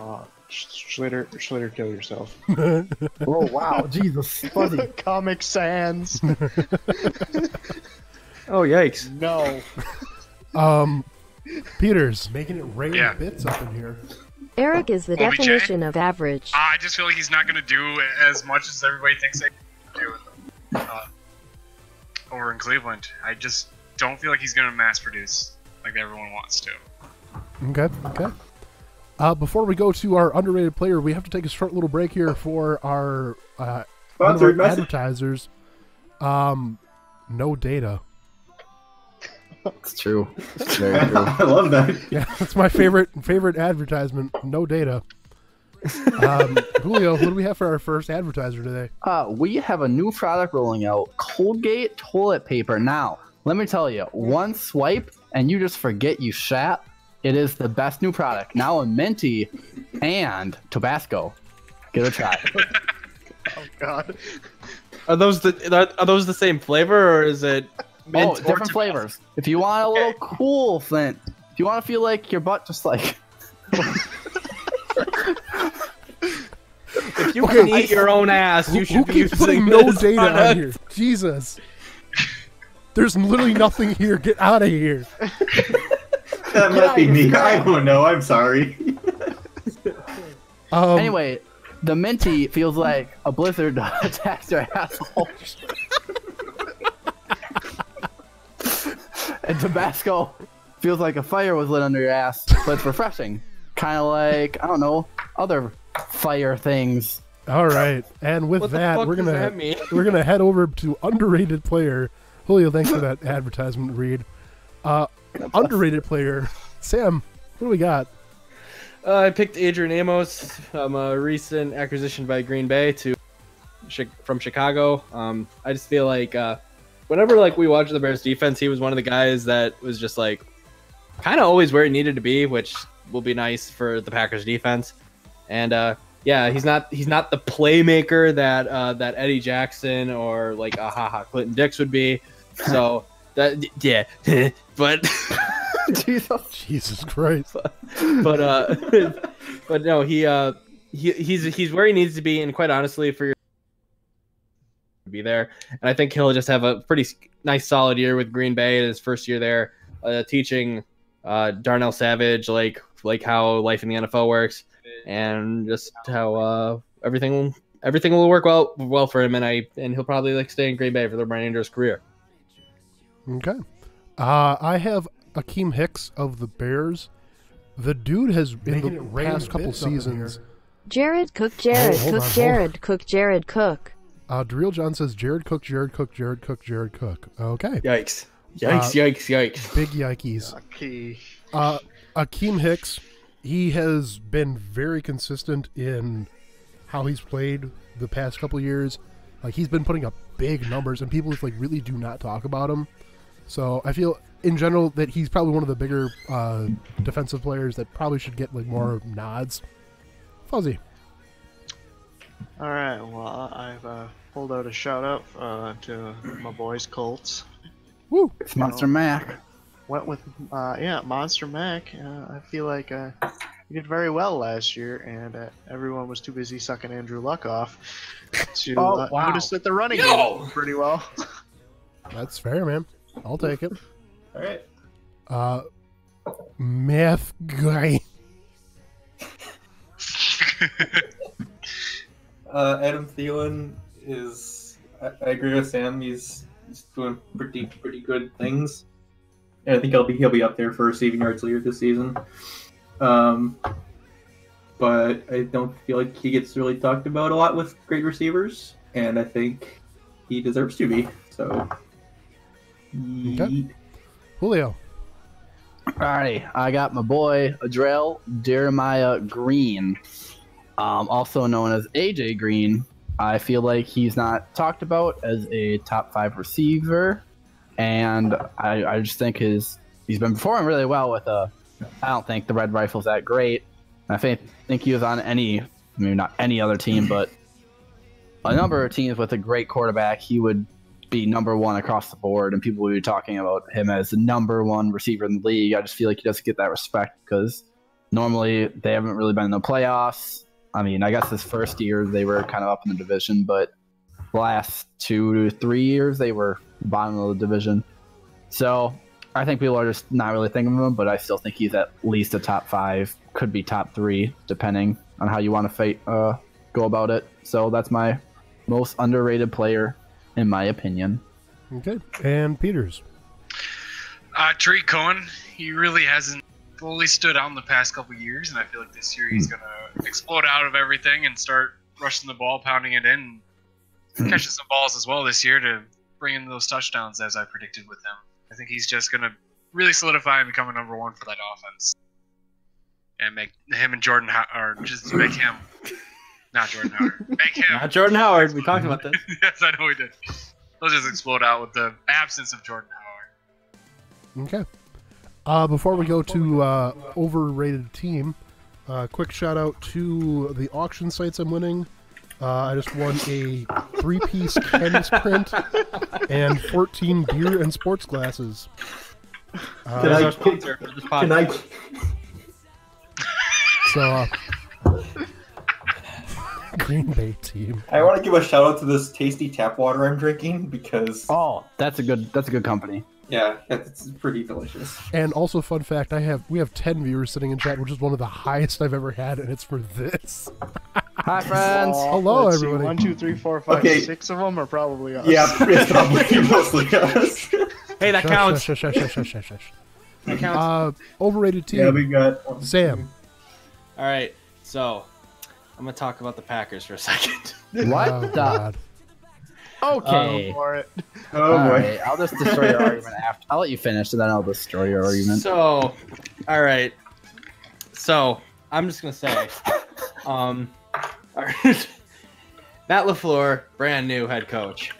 Speaker 4: Schlitter, kill yourself.
Speaker 2: Oh, wow. Jesus. Fuzzy.
Speaker 4: Comic Sans.
Speaker 5: Oh, yikes.
Speaker 4: No.
Speaker 1: Peters making it rain
Speaker 6: Yeah.
Speaker 1: bits up in here.
Speaker 7: Eric is the
Speaker 6: OBJ?
Speaker 7: definition of average.
Speaker 6: I just feel like he's not going to do as much as everybody thinks they can do over in Cleveland. I just don't feel like he's going to mass produce like everyone wants to.
Speaker 1: Okay. Before we go to our underrated player, we have to take a short little break here for our
Speaker 3: Sponsored message.
Speaker 1: advertisers. No data.
Speaker 2: It's true. It's very true.
Speaker 3: I love that.
Speaker 1: Yeah, that's my favorite advertisement. No data. Julio, what do we have for our first advertiser today?
Speaker 2: We have a new product rolling out, Colgate toilet paper. Now, let me tell you, one swipe and you just forget you shat. It is the best new product. Now in minty and Tabasco. Give it a try.
Speaker 4: Oh God.
Speaker 5: Are those the same flavor, or is it mint
Speaker 2: Oh,
Speaker 5: or
Speaker 2: different
Speaker 5: Tabasco?
Speaker 2: flavors. If you want a little cool, Flint. If you want to feel like your butt just like...
Speaker 5: If you can eat your own ass, you
Speaker 1: Who
Speaker 5: should be
Speaker 1: keeps putting
Speaker 5: using
Speaker 1: no
Speaker 5: this
Speaker 1: data on
Speaker 5: product.
Speaker 1: here? Jesus. There's literally nothing here. Get out of here.
Speaker 3: That might be me. I don't know. I'm sorry.
Speaker 2: Anyway, the minty feels like a blizzard attacks your asshole. And Tabasco feels like a fire was lit under your ass, but it's refreshing. Kind of like, I don't know, other fire things.
Speaker 1: All right, and with
Speaker 5: What the
Speaker 1: that,
Speaker 5: fuck
Speaker 1: we're
Speaker 5: does
Speaker 1: gonna
Speaker 5: that mean?
Speaker 1: head over to underrated player. Julio, thanks for that advertisement read. Underrated player, Sam. What do we got?
Speaker 5: I picked Adrian Amos, a recent acquisition by Green Bay from Chicago. I just feel like whenever we watch the Bears defense, he was one of the guys that was just like kind of always where he needed to be, which will be nice for the Packers defense. And yeah, he's not the playmaker that Eddie Jackson or Clinton Dix would be. So that yeah, but
Speaker 1: Jesus Christ.
Speaker 5: but no, he's where he needs to be, and quite honestly, for your to be there, and I think he'll just have a pretty nice, solid year with Green Bay in his first year there, teaching Darnell Savage like how life in the NFL works, and just how everything will work well for him, and he'll probably stay in Green Bay for the remainder of his career.
Speaker 1: Okay. I have Akeem Hicks of the Bears. The dude has, in the past couple seasons...
Speaker 7: Jared Cook,
Speaker 1: Hold on.
Speaker 7: Jared Cook.
Speaker 1: Darrell John says Jared Cook. Okay.
Speaker 5: Yikes! Yikes!
Speaker 1: Big yikes.
Speaker 4: Okay.
Speaker 1: Akeem Hicks, he has been very consistent in how he's played the past couple years. He's been putting up big numbers, and people just really do not talk about him. So I feel, in general, that he's probably one of the bigger defensive players that probably should get more nods. Fuzzy.
Speaker 4: All right. Well, I've pulled out a shout out to my boys Colts.
Speaker 1: Woo!
Speaker 2: It's Monster Mac.
Speaker 4: Went with Monster Mac. I feel like he did very well last year, and everyone was too busy sucking Andrew Luck off to notice that the running game was pretty well.
Speaker 1: That's fair, man. I'll take it.
Speaker 3: All right.
Speaker 1: Math guy.
Speaker 3: Adam Thielen is. I agree with Sam. He's doing pretty good things, and I think he'll be up there for receiving yards leader this season. But I don't feel like he gets really talked about a lot with great receivers, and I think he deserves to be. So.
Speaker 1: Okay. Julio.
Speaker 2: Alrighty, I got my boy Adrell Jeremiah Green, also known as AJ Green. I feel like he's not talked about as a top 5 receiver, and I just think he's been performing really well with I don't think the Red Rifle's that great. I think he was on maybe not any other team, but a number of teams with a great quarterback, he would be number one across the board, and people would be talking about him as the number one receiver in the league. I just feel like he doesn't get that respect because normally they haven't really been in the playoffs. I mean, I guess his first year they were kind of up in the division, but the last 2 to 3 years they were bottom of the division. So I think people are just not really thinking of him, but I still think he's at least a top 5, could be top 3, depending on how you want to go about it. So that's my most underrated player, in my opinion.
Speaker 1: Okay. And Peters.
Speaker 6: Tariq Cohen, he really hasn't fully stood out in the past couple years, and I feel like this year he's going to explode out of everything and start rushing the ball, pounding it in, catching some balls as well this year to bring in those touchdowns as I predicted with him. I think he's just going to really solidify and become a number 1 for that offense. And make him and Jordan Howard, just make him, not Jordan Howard, make him.
Speaker 5: Not Jordan Howard. We talked about this.
Speaker 6: Yes, I know we did. They'll just explode out with the absence of Jordan Howard.
Speaker 1: Okay. Before we go to overrated team, quick shout out to the auction sites I'm winning. I just won a 3-piece Ken's print and 14 beer and sports glasses.
Speaker 3: Can I?
Speaker 1: So, Green Bay team.
Speaker 3: I want to give a shout out to this tasty tap water I'm drinking because
Speaker 2: Oh, that's a good company.
Speaker 3: yeah, it's pretty delicious.
Speaker 1: And also, fun fact: we have 10 viewers sitting in chat, which is one of the highest I've ever had, and it's for this.
Speaker 2: Hi, friends.
Speaker 1: Hello,
Speaker 4: Let's see,
Speaker 1: everybody.
Speaker 4: 1, 2, 3, 4, 5,
Speaker 3: Okay.
Speaker 4: 6 of them are probably us.
Speaker 3: Yeah, it's probably mostly us.
Speaker 5: Hey, that counts.
Speaker 1: Shush, shush, shush, shush, shush, shush.
Speaker 5: That counts.
Speaker 1: Overrated team.
Speaker 3: Yeah, we got
Speaker 1: Sam.
Speaker 5: All right, so I'm gonna talk about the Packers for a second.
Speaker 2: What
Speaker 1: Oh,
Speaker 2: the?
Speaker 1: God.
Speaker 2: Okay.
Speaker 4: For it.
Speaker 3: Oh
Speaker 2: All
Speaker 3: boy.
Speaker 2: right, I'll just destroy your argument after. I'll let you finish, and then I'll destroy your argument.
Speaker 5: So, all right. So I'm just gonna say, all right. Matt LaFleur, brand new head coach.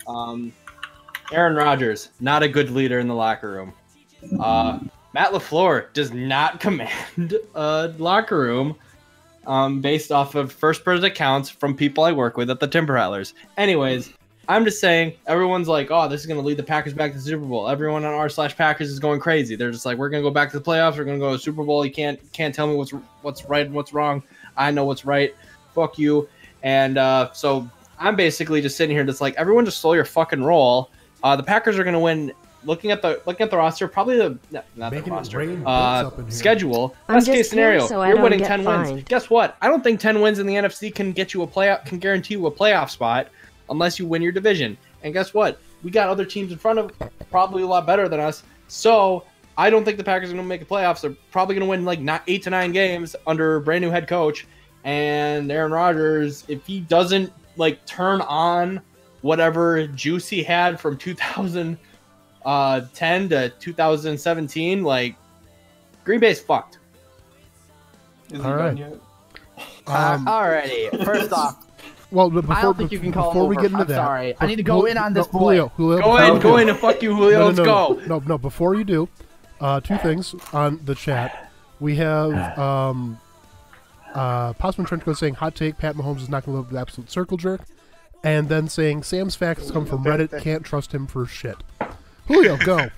Speaker 5: Aaron Rodgers, not a good leader in the locker room. Matt LaFleur does not command a locker room based off of first-person accounts from people I work with at the Timber Rattlers. Anyways, I'm just saying, everyone's like, oh, this is going to lead the Packers back to the Super Bowl. Everyone on r/Packers is going crazy. They're just like, we're going to go back to the playoffs. We're going to go to the Super Bowl. You can't tell me what's right and what's wrong. I know what's right. Fuck you. And so I'm basically just sitting here just like, everyone just slow your fucking roll. The Packers are going to win. Looking at the roster, probably not
Speaker 1: Making
Speaker 5: the
Speaker 1: it
Speaker 5: roster.
Speaker 1: rain boots up in here.
Speaker 5: Schedule.
Speaker 7: I'm
Speaker 5: Best
Speaker 7: just
Speaker 5: case
Speaker 7: here
Speaker 5: scenario,
Speaker 7: so I
Speaker 5: you're
Speaker 7: don't
Speaker 5: winning
Speaker 7: get
Speaker 5: 10 wins.
Speaker 7: fined.
Speaker 5: Guess what? I don't think 10 wins in the NFC can get you can guarantee you a playoff spot unless you win your division. And guess what? We got other teams in front of probably a lot better than us. So I don't think the Packers are going to make the playoffs. They're probably going to win like 8 to 9 games under a brand new head coach. And Aaron Rodgers, if he doesn't like turn on whatever juice he had from 2010 to 2017, like Green Bay's fucked.
Speaker 3: Is he
Speaker 1: All right.
Speaker 3: done yet?
Speaker 2: Alrighty. First off,
Speaker 1: Well, but before,
Speaker 2: I don't think you can call
Speaker 1: before
Speaker 2: him
Speaker 1: we
Speaker 2: over.
Speaker 1: get into
Speaker 2: I'm
Speaker 1: that,
Speaker 2: sorry. I need to go in on this boy.
Speaker 1: Julio,
Speaker 5: Go in and fuck you, Julio. Let's go.
Speaker 1: No, before you do, 2 things on the chat. We have Possible Trenchcoat saying, hot take, Pat Mahomes is not going to live with the absolute circle jerk. And then saying, Sam's facts come from Reddit, can't trust him for shit. Julio, go.
Speaker 2: All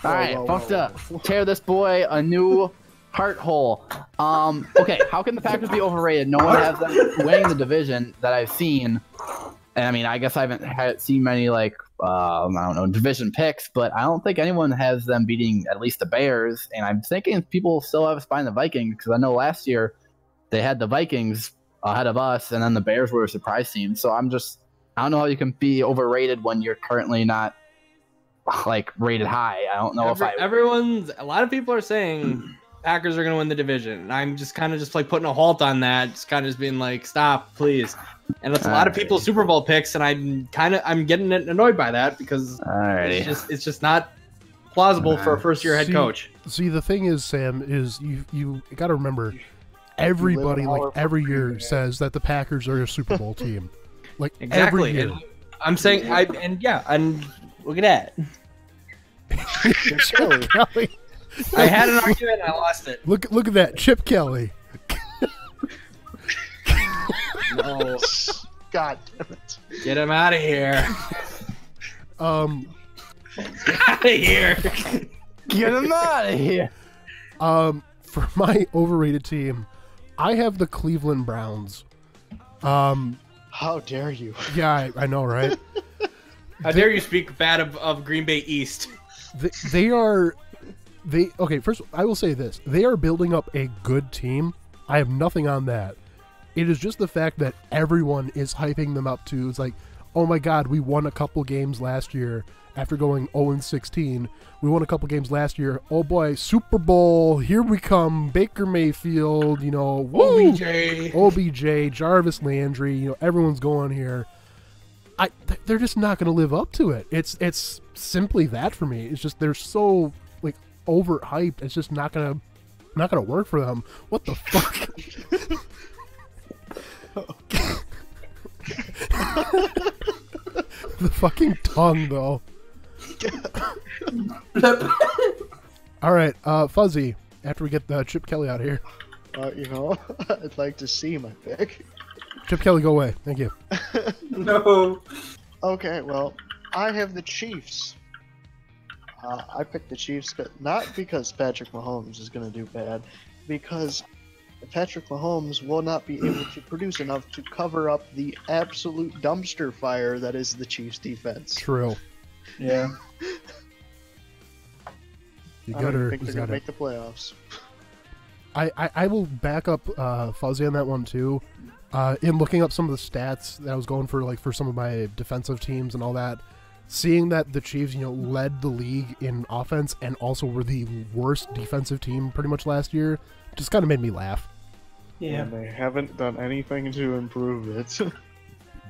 Speaker 2: right, fucked up. Tear this boy a new heart hole. Okay, how can the Packers be overrated? No one has them winning the division that I've seen. And I mean, I guess I haven't seen many like I don't know, division picks, but I don't think anyone has them beating at least the Bears. And I'm thinking people still have us behind the Vikings because I know last year they had the Vikings ahead of us, and then the Bears were a surprise team. So I don't know how you can be overrated when you're currently not like rated high. I don't know
Speaker 5: A lot of people are saying Packers are going to win the division. And I'm just kind of just like putting a halt on that. Just kind of just being like, stop, please. And it's a lot of people's Super Bowl picks, and I'm getting annoyed by that because it's just not plausible for a first-year head coach.
Speaker 1: See, the thing is, Sam, is you got to remember, everybody like every year says that the Packers are a Super Bowl team. Like
Speaker 5: Exactly.
Speaker 1: every year.
Speaker 5: And I'm saying, and look at that.
Speaker 1: Kelly,
Speaker 5: I had an argument and I lost it.
Speaker 1: Look at that, Chip Kelly.
Speaker 5: No.
Speaker 4: God damn it.
Speaker 5: Get him out of here.
Speaker 1: Um,
Speaker 5: Get out of here.
Speaker 2: Get him out of here.
Speaker 1: For my overrated team, I have the Cleveland Browns.
Speaker 4: How dare you?
Speaker 1: Yeah, I know, right?
Speaker 5: How dare you speak bad of Green Bay East?
Speaker 1: Okay, first I will say this. They are building up a good team. I have nothing on that. It is just the fact that everyone is hyping them up to, it's like, oh my god, we won a couple games last year after going 0-16. We won a couple games last year. Oh boy, Super Bowl, here we come, Baker Mayfield, woo! OBJ, Jarvis Landry, everyone's going here. They're just not going to live up to it. It's simply that for me. It's just they're so like overhyped. It's just not gonna work for them. What the fuck? The fucking tongue, though. All right, Fuzzy. After we get Chip Kelly out of here,
Speaker 4: I'd like to see my pick.
Speaker 1: Chip Kelly, go away. Thank you.
Speaker 3: No.
Speaker 4: Okay, well, I have the Chiefs. I picked the Chiefs, but not because Patrick Mahomes is going to do bad, because Patrick Mahomes will not be able to produce enough to cover up the absolute dumpster fire that is the Chiefs' defense.
Speaker 1: True.
Speaker 3: Yeah.
Speaker 1: You
Speaker 4: I
Speaker 1: got
Speaker 4: don't
Speaker 1: her.
Speaker 4: think they're going to make the playoffs.
Speaker 1: I will back up Fuzzy on that one too. In looking up some of the stats that I was going for some of my defensive teams and all that, seeing that the Chiefs, led the league in offense and also were the worst defensive team pretty much last year, just kind of made me laugh.
Speaker 3: Yeah.
Speaker 4: And they haven't done anything to improve it.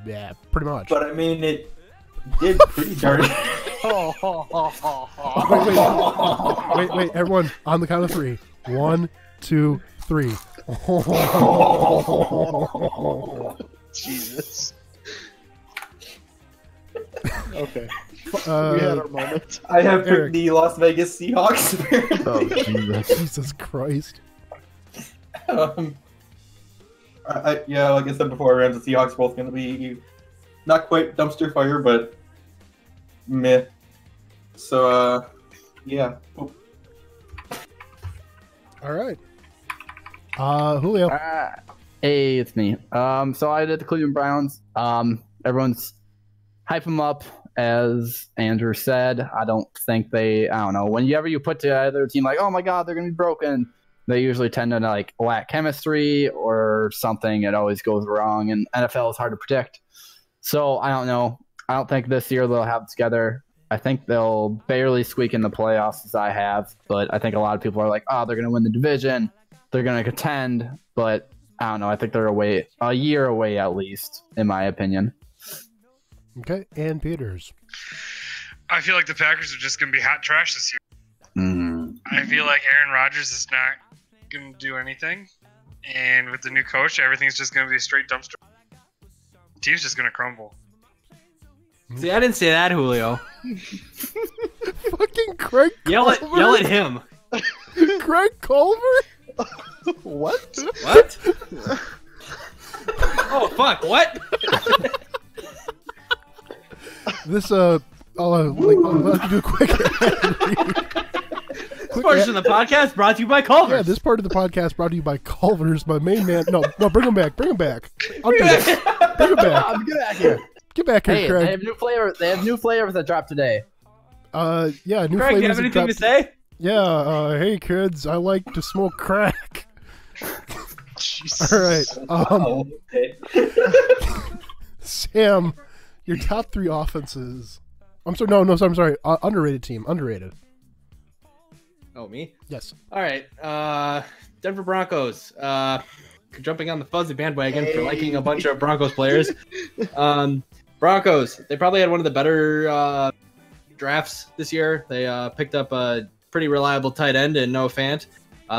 Speaker 1: Yeah, pretty much.
Speaker 3: But I mean, it did pretty darn.
Speaker 1: Wait, everyone, on the count of 3. 1, 2, 3.
Speaker 4: Jesus. Okay. We had
Speaker 1: Uh,
Speaker 4: our moment.
Speaker 3: I have
Speaker 1: Eric.
Speaker 3: picked the Las Vegas Seahawks.
Speaker 2: Oh, Jesus.
Speaker 1: Jesus Christ.
Speaker 3: Yeah, like I said before, Rams and Seahawks both going to be not quite dumpster fire, but meh. So, yeah. Oh,
Speaker 1: All right. Julio.
Speaker 2: Hey, it's me. So I did the Cleveland Browns. Everyone's hype them up, as Andrew said. I don't think I don't know. Whenever you put together a team like, oh my god, they're gonna be broken, they usually tend to like lack chemistry or something. It always goes wrong, and NFL is hard to predict. So I don't know. I don't think this year they'll have it together. I think they'll barely squeak in the playoffs as I have, but I think a lot of people are like, oh, they're gonna win the division. They're going to contend, but I don't know. I think they're a year away at least, in my opinion.
Speaker 1: Okay, and Peters.
Speaker 6: I feel like the Packers are just going to be hot trash this year. I feel like Aaron Rodgers is not going to do anything. And with the new coach, everything's just going to be a straight dumpster. The team's just going to crumble.
Speaker 5: See, I didn't say that, Julio.
Speaker 1: Fucking Craig
Speaker 5: Yell
Speaker 1: Culver?
Speaker 5: at him.
Speaker 1: Craig Culver?
Speaker 4: What?
Speaker 5: What? Oh fuck! What?
Speaker 1: This I'll let you do a quick.
Speaker 5: This portion of the podcast brought to you by Culver's.
Speaker 1: Yeah, this part of the podcast brought to you by Culver's, my main man. No, bring him back. I'll do it. Bring him back.
Speaker 2: Get back here.
Speaker 1: Get back here,
Speaker 2: Hey,
Speaker 1: Craig.
Speaker 2: they have new flavor. They have new flavors that dropped today.
Speaker 1: Yeah, new
Speaker 5: Craig, do you
Speaker 1: flavors
Speaker 5: have anything to say?
Speaker 1: Yeah, hey kids, I like to smoke crack.
Speaker 4: Jesus.
Speaker 1: All right,
Speaker 3: oh, okay.
Speaker 1: Sam, your top 3 offenses. I'm sorry, no, I'm sorry. Underrated team, underrated.
Speaker 5: Oh, me?
Speaker 1: Yes.
Speaker 5: All right. Denver Broncos. Jumping on the Fuzzy bandwagon for liking a bunch of Broncos players. Broncos. They probably had one of the better drafts this year. They picked up a pretty reliable tight end in Noah Fant.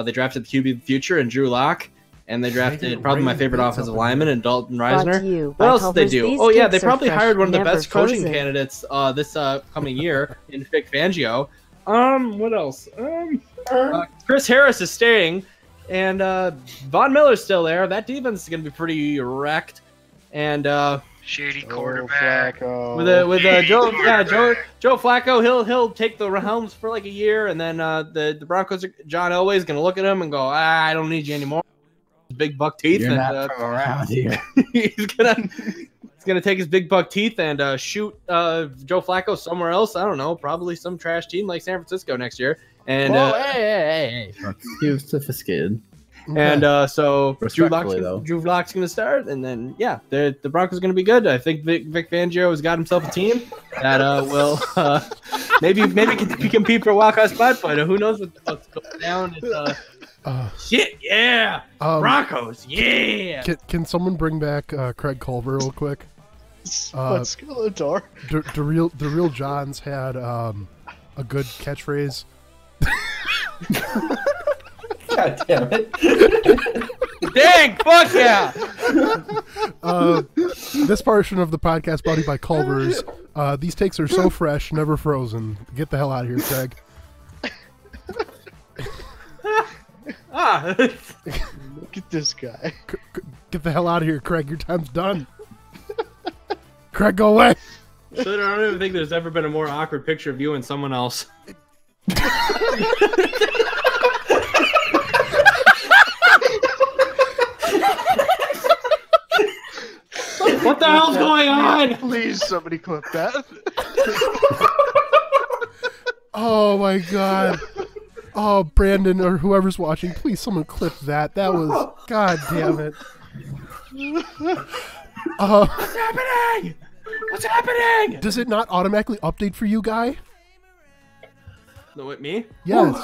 Speaker 5: They drafted the QB of the future in Drew Lock, and they drafted probably my favorite offensive lineman in Dalton
Speaker 7: Brought to
Speaker 5: Reisner.
Speaker 7: you
Speaker 5: What
Speaker 7: by
Speaker 5: else did they
Speaker 7: Culver's.
Speaker 5: do?
Speaker 7: These
Speaker 5: Oh yeah, they
Speaker 7: cakes are
Speaker 5: probably
Speaker 7: fresh,
Speaker 5: hired one of the
Speaker 7: never
Speaker 5: best coaching
Speaker 7: frozen.
Speaker 5: candidates this coming year in Vic Fangio. What else? Chris Harris is staying, and Von Miller's still there. That defense is going to be pretty wrecked. And
Speaker 6: Shady quarterback.
Speaker 5: with Joe Flacco, he'll take the helms for like a year, and then the Broncos, John Elway is going to look at him and go, I don't need you anymore. Big buck teeth.
Speaker 2: You're
Speaker 5: and,
Speaker 2: not from around here.
Speaker 5: he's gonna take his big buck teeth and shoot Joe Flacco somewhere else. I don't know, probably some trash team like San Francisco next year. And
Speaker 2: hey. He was sophisticated.
Speaker 5: and so Drew
Speaker 2: Respectfully,
Speaker 5: Lock's gonna start, and then the Broncos are gonna be good. I think Vic Fangio has got himself a team that will maybe can compete for a wild card spot, but who knows what's going down. It's, shit, yeah, Broncos, yeah.
Speaker 1: Can someone bring back Craig Culver real quick?
Speaker 4: What's the door?
Speaker 1: The real Johns had a good catchphrase.
Speaker 3: God damn it.
Speaker 5: Dang, fuck yeah.
Speaker 1: This portion of the podcast brought to you by Culver's. These takes are so fresh, never frozen. Get the hell out of here, Craig.
Speaker 4: Look at this guy.
Speaker 1: Get the hell out of here, Craig. Your time's done. Craig, go away.
Speaker 5: So I don't even think there's ever been a more awkward picture of you and someone else. What the hell's going on?
Speaker 4: Please, somebody clip that.
Speaker 1: Oh my god. Oh, Brandon or whoever's watching, please someone clip that. That was, god damn it.
Speaker 5: What's happening? What's happening?
Speaker 1: Does it not automatically update for you, guy?
Speaker 5: No, with me?
Speaker 1: Yes.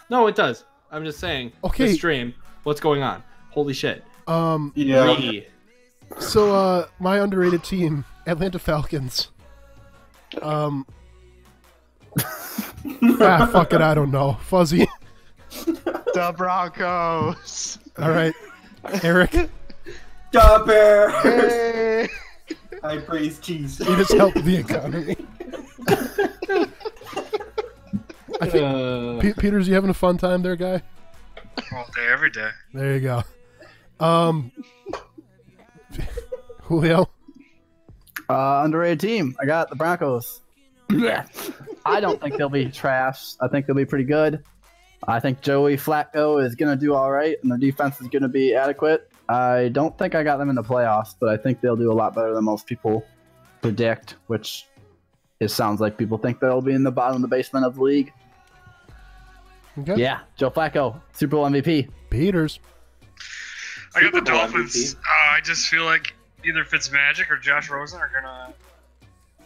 Speaker 5: No, it does. I'm just saying.
Speaker 1: Okay.
Speaker 5: The stream. What's going on? Holy shit.
Speaker 3: Yeah.
Speaker 5: Me.
Speaker 1: So, my underrated team, Atlanta Falcons. Fuck it, I don't know. Fuzzy.
Speaker 4: The Broncos.
Speaker 1: All right, Eric.
Speaker 3: God Bears!
Speaker 4: Hey.
Speaker 3: I praise cheese.
Speaker 1: He just helped the economy. I think Peters, you having a fun time there, guy?
Speaker 6: All day, every day.
Speaker 1: There you go. Julio.
Speaker 2: Underrated team. I got the Broncos. I don't think they'll be trash. I think they'll be pretty good. I think Joey Flacco is going to do all right, and the defense is going to be adequate. I don't think I got them in the playoffs, but I think they'll do a lot better than most people predict, which it sounds like people think they'll be in the bottom of the basement of the league.
Speaker 1: Okay.
Speaker 2: Yeah, Joe Flacco, Super Bowl MVP.
Speaker 1: Peters.
Speaker 6: I got the
Speaker 3: Super Bowl
Speaker 6: Dolphins.
Speaker 3: MVP.
Speaker 6: I just feel like either Fitzmagic or Josh Rosen are gonna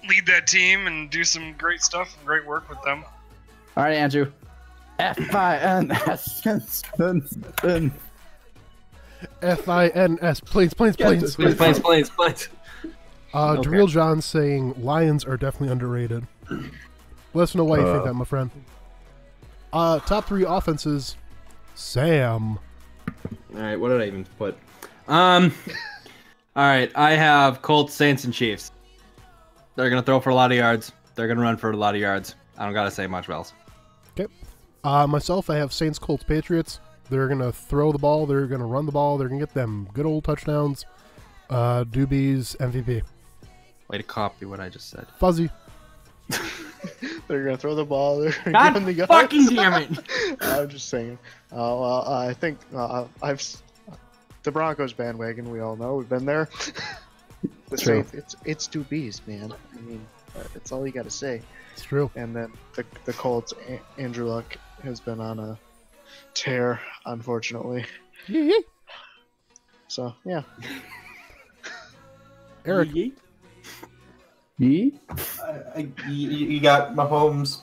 Speaker 6: lead that team and do some great stuff and great work with them.
Speaker 2: All right, Andrew. F-I-N-S.
Speaker 1: F-I-N-S. Planes.
Speaker 5: Planes.
Speaker 1: Dreal John saying Lions are definitely underrated. Let us know why you think that, my friend. Top three offenses. Sam.
Speaker 5: All right, what did I even put? All right, I have Colts, Saints, and Chiefs. They're gonna throw for a lot of yards. They're gonna run for a lot of yards. I don't gotta say much else.
Speaker 1: Okay. Myself, I have Saints, Colts, Patriots. They're gonna throw the ball. They're gonna run the ball. They're gonna get them good old touchdowns. Doobies MVP.
Speaker 5: Way to copy what I just said.
Speaker 1: Fuzzy.
Speaker 4: They're gonna throw the ball. They're gonna
Speaker 5: God
Speaker 4: give them the yards.
Speaker 5: fucking damn it!
Speaker 4: I'm just saying. I think the Broncos bandwagon. We all know we've been there. The
Speaker 2: True.
Speaker 4: Saints, it's two B's, man. I mean, that's all you got to say.
Speaker 1: It's true.
Speaker 4: And then the Colts. Andrew Luck has been on a tear, unfortunately.
Speaker 1: Yee.
Speaker 4: So yeah.
Speaker 1: Eric.
Speaker 2: Yeah.
Speaker 3: You got Mahomes,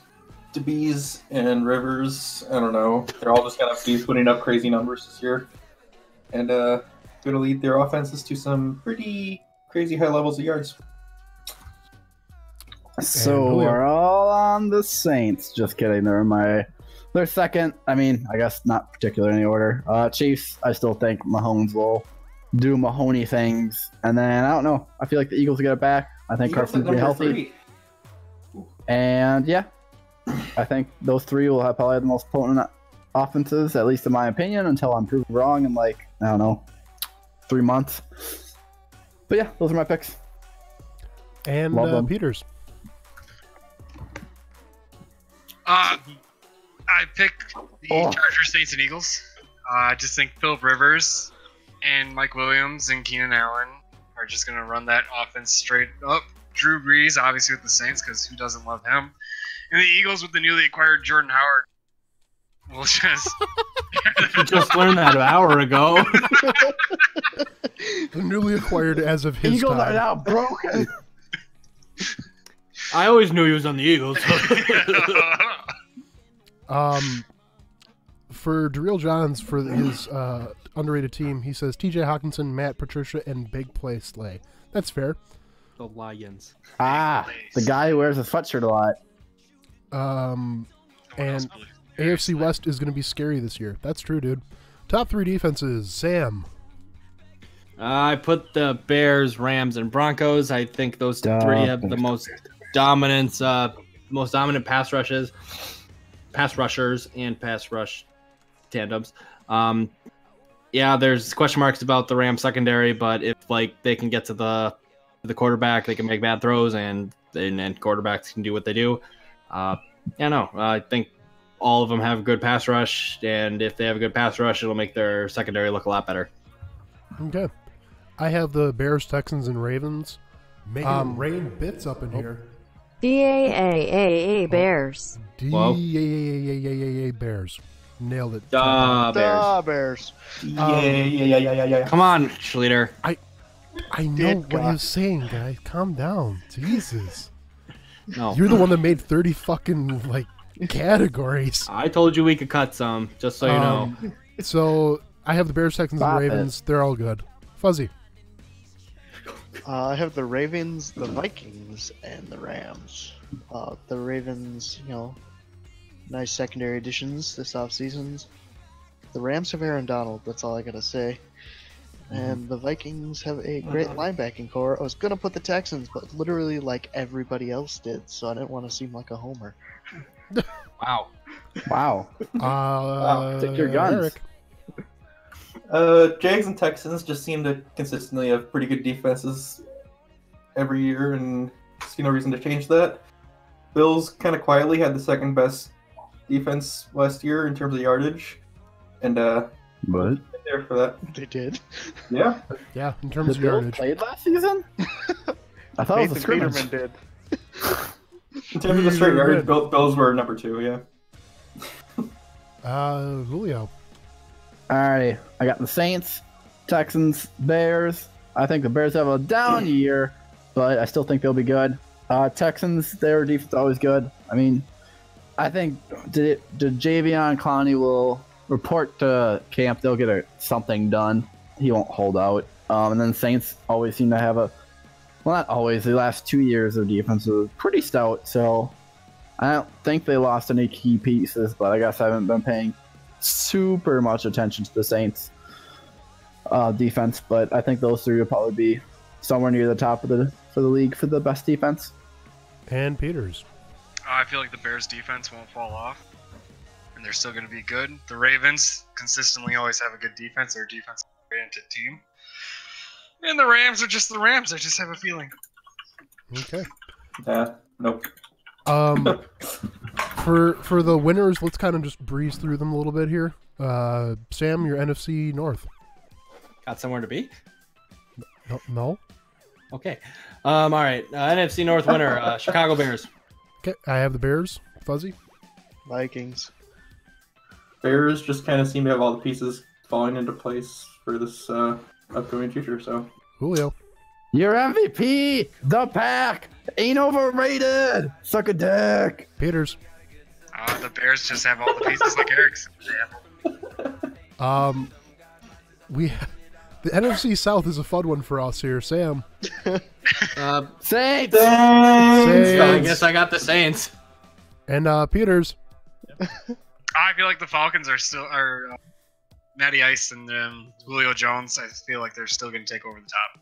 Speaker 3: DeBees, and Rivers. I don't know. They're all just gonna be putting up crazy numbers this year, and gonna lead their offenses to some pretty crazy high levels of yards.
Speaker 2: So
Speaker 1: Julio.
Speaker 2: we're all on the Saints. Just kidding. They're second. I mean, I guess not particular in any order. Chiefs. I still think Mahomes will do Mahoney things, and then I don't know. I feel like the Eagles will get it back. I think Carson's be healthy, and yeah, I think those three will have probably the most potent offenses, at least in my opinion, until I'm proven wrong in like, I don't know, 3 months. But yeah, those are my picks.
Speaker 1: And
Speaker 2: Love them.
Speaker 1: Peters.
Speaker 6: I picked the Chargers, Saints, and Eagles. I just think Philip Rivers and Mike Williams and Keenan Allen are just going to run that offense straight up. Drew Brees, obviously, with the Saints, because who doesn't love him? And the Eagles with the newly acquired Jordan Howard will just...
Speaker 5: You just learned that an hour ago.
Speaker 1: The newly acquired as of his
Speaker 2: Eagles are
Speaker 1: time.
Speaker 2: now broken.
Speaker 5: I always knew he was on the Eagles.
Speaker 1: For Darrell Johns, for his underrated team, he says T.J. Hawkinson, Matt Patricia, and Big Play Slay. That's fair.
Speaker 5: The Lions.
Speaker 2: The guy who wears a sweatshirt a lot.
Speaker 1: And AFC West is going to be scary this year. That's true, dude. Top 3 defenses. Sam.
Speaker 5: I put the Bears, Rams, and Broncos. I think those three have the most dominant pass rushers, and pass rush tandems. Yeah, there's question marks about the Rams secondary, but if like they can get to the quarterback, they can make bad throws, and quarterbacks can do what they do. I think all of them have a good pass rush, and if they have a good pass rush, it'll make their secondary look a lot better.
Speaker 1: Okay. I have the Bears, Texans, and Ravens.
Speaker 8: Making rain bits up in here.
Speaker 7: DAAAA Bears.
Speaker 5: Whoa.
Speaker 1: Bears. Nailed it.
Speaker 5: Bears.
Speaker 4: Bears.
Speaker 3: Yeah.
Speaker 5: Come on, Schleter.
Speaker 1: I know
Speaker 4: Dear
Speaker 1: what
Speaker 4: God.
Speaker 1: he's saying, guys. Calm down. Jesus.
Speaker 5: No.
Speaker 1: You're the one that made 30 fucking, like, categories.
Speaker 5: I told you we could cut some, just so you know.
Speaker 1: So, I have the Bears, Texans,
Speaker 2: Stop
Speaker 1: and Ravens. They're all good. Fuzzy.
Speaker 4: I have the Ravens, the Vikings, and the Rams. The Ravens, nice secondary additions this offseason. The Rams have Aaron Donald, that's all I gotta say. And the Vikings have a great linebacking core. I was gonna put the Texans, but literally like everybody else did, so I didn't want to seem like a homer.
Speaker 5: Wow.
Speaker 2: Take your guns.
Speaker 1: Eric.
Speaker 3: Jags and Texans just seem to consistently have pretty good defenses every year, and see no reason to change that. Bills kind of quietly had the second best defense last year in terms of yardage, and
Speaker 2: What?
Speaker 3: there for that.
Speaker 4: They did.
Speaker 3: Yeah.
Speaker 1: Yeah, in terms
Speaker 2: The
Speaker 1: of
Speaker 2: Bills
Speaker 1: yardage.
Speaker 2: played last season? I thought it was a
Speaker 4: Nathan
Speaker 2: scrimmage.
Speaker 4: Peterman did.
Speaker 3: In terms of the straight yardage, Bills were number 2. Yeah.
Speaker 1: Julio.
Speaker 2: Alrighty, I got the Saints, Texans, Bears. I think the Bears have a down year, but I still think they'll be good. Texans, their defense is always good. I mean, I think the Javion Clowney will report to camp. They'll get something done. He won't hold out. And then Saints always seem to have not always. The last 2 years, their defense was pretty stout. So I don't think they lost any key pieces, but I guess I haven't been paying super much attention to the Saints defense, but I think those three will probably be somewhere near the top for the league for the best defense.
Speaker 1: And Peters.
Speaker 6: I feel like the Bears' defense won't fall off, and they're still going to be good. The Ravens consistently always have a good defense. They're a defense-oriented team. And the Rams are just the Rams. I just have a feeling.
Speaker 1: Okay.
Speaker 3: Nope.
Speaker 1: For the winners, let's kind of just breeze through them a little bit here. Sam, your NFC North.
Speaker 5: Got somewhere to be?
Speaker 1: No?
Speaker 5: Okay. All right. NFC North winner, Chicago Bears.
Speaker 1: Okay, I have the Bears. Fuzzy.
Speaker 4: Vikings.
Speaker 3: Bears just kind of seem to have all the pieces falling into place for this upcoming future. So
Speaker 1: Julio.
Speaker 2: Your MVP, the Pack, ain't overrated. Suck a dick.
Speaker 1: Peters.
Speaker 6: The Bears just have all the pieces like Eric's.
Speaker 1: The NFC South is a fun one for us here. Sam.
Speaker 2: Saints.
Speaker 5: I guess I got the Saints.
Speaker 1: And Peters.
Speaker 6: I feel like the Falcons are Matty Ice and Julio Jones. I feel like they're still going to take over the top.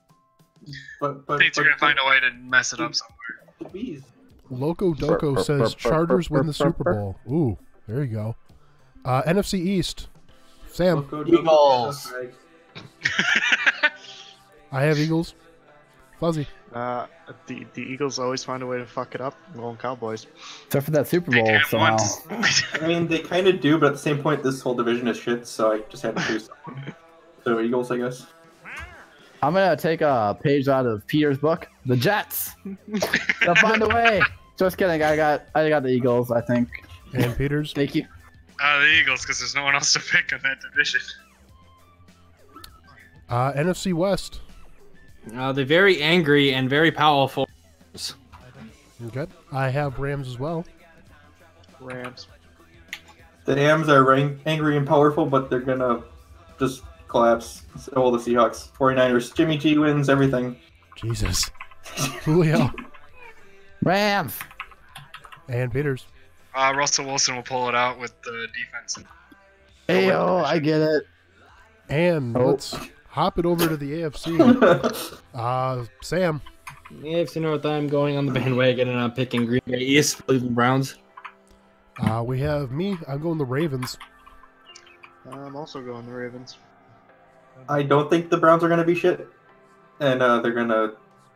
Speaker 3: but
Speaker 6: Saints are going to find a way to mess it up somewhere.
Speaker 1: Loco Doco says Chargers win the Super Bowl. Ooh, there you go. NFC East. Sam,
Speaker 5: Eagles.
Speaker 1: I have Eagles. Fuzzy.
Speaker 4: The Eagles always find a way to fuck it up. I'm going Cowboys.
Speaker 2: Except for that Super
Speaker 6: They
Speaker 2: Bowl
Speaker 6: did it
Speaker 2: somehow.
Speaker 6: once.
Speaker 3: I mean, they kind of do, but at the same point, this whole division is shit, so I just had to choose someone. So Eagles, I guess.
Speaker 2: I'm gonna take a page out of Peter's book. The Jets. They'll find a way. Just kidding. I got the Eagles. I think.
Speaker 1: And Peters.
Speaker 2: Thank you.
Speaker 6: The Eagles, because there's no one else to pick in that division.
Speaker 1: NFC West.
Speaker 5: The very angry and very powerful.
Speaker 1: Okay. I have Rams as well.
Speaker 4: Rams.
Speaker 3: The Rams are angry and powerful, but they're gonna just collapse. All the Seahawks. 49ers. Jimmy G wins everything.
Speaker 1: Jesus. Julio.
Speaker 2: Rams.
Speaker 1: And Peters.
Speaker 6: Russell Wilson will pull it out with the defense.
Speaker 2: Ayo, I get it.
Speaker 1: And
Speaker 2: Oh.
Speaker 1: let's hop it over to the AFC. Sam.
Speaker 5: AFC North, I'm going on the bandwagon and I'm picking Green Bay East, Cleveland Browns.
Speaker 1: We have me. I'm going the Ravens.
Speaker 4: I'm also going the Ravens.
Speaker 3: I don't think the Browns are gonna be shit, and they're gonna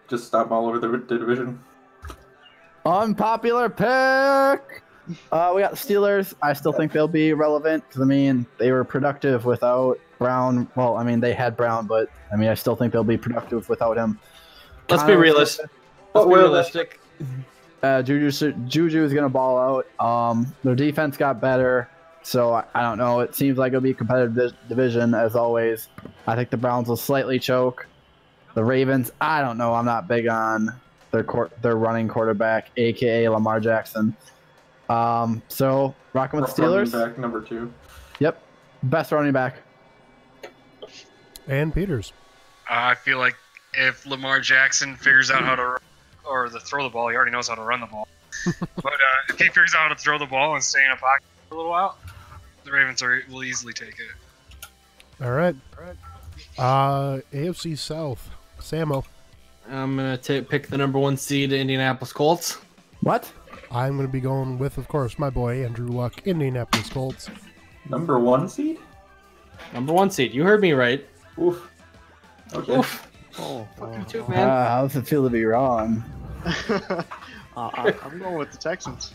Speaker 3: just stomp all over the division.
Speaker 2: Unpopular pick. We got the Steelers. I still think they'll be relevant because I mean they were productive without Brown. Well, I mean they had Brown, but I mean I still think they'll be productive without him.
Speaker 5: Let's be realistic.
Speaker 3: But
Speaker 5: Let's be realistic.
Speaker 2: Juju is gonna ball out. Their defense got better, so I don't know. It seems like it'll be a competitive division as always. I think the Browns will slightly choke. The Ravens, I don't know. I'm not big on their running quarterback, aka Lamar Jackson. So rocking with the
Speaker 3: Running
Speaker 2: Steelers.
Speaker 3: back number 2.
Speaker 2: Yep, best running back.
Speaker 1: And Peters.
Speaker 6: I feel like if Lamar Jackson figures out how to run, or throw the ball, he already knows how to run the ball. But if he figures out how to throw the ball and stay in a pocket for a little while, the Ravens will easily take it.
Speaker 1: All right. AFC South. Samo.
Speaker 5: I'm going to pick the number 1 seed, Indianapolis Colts.
Speaker 2: What?
Speaker 1: I'm going to be going with, of course, my boy, Andrew Luck, Indianapolis Colts.
Speaker 3: Number 1 seed?
Speaker 5: Number 1 seed. You heard me right.
Speaker 3: Oof. Okay.
Speaker 5: Oof.
Speaker 4: Oh,
Speaker 5: You too, man.
Speaker 2: How does it feel to be wrong?
Speaker 4: I'm going with the Texans.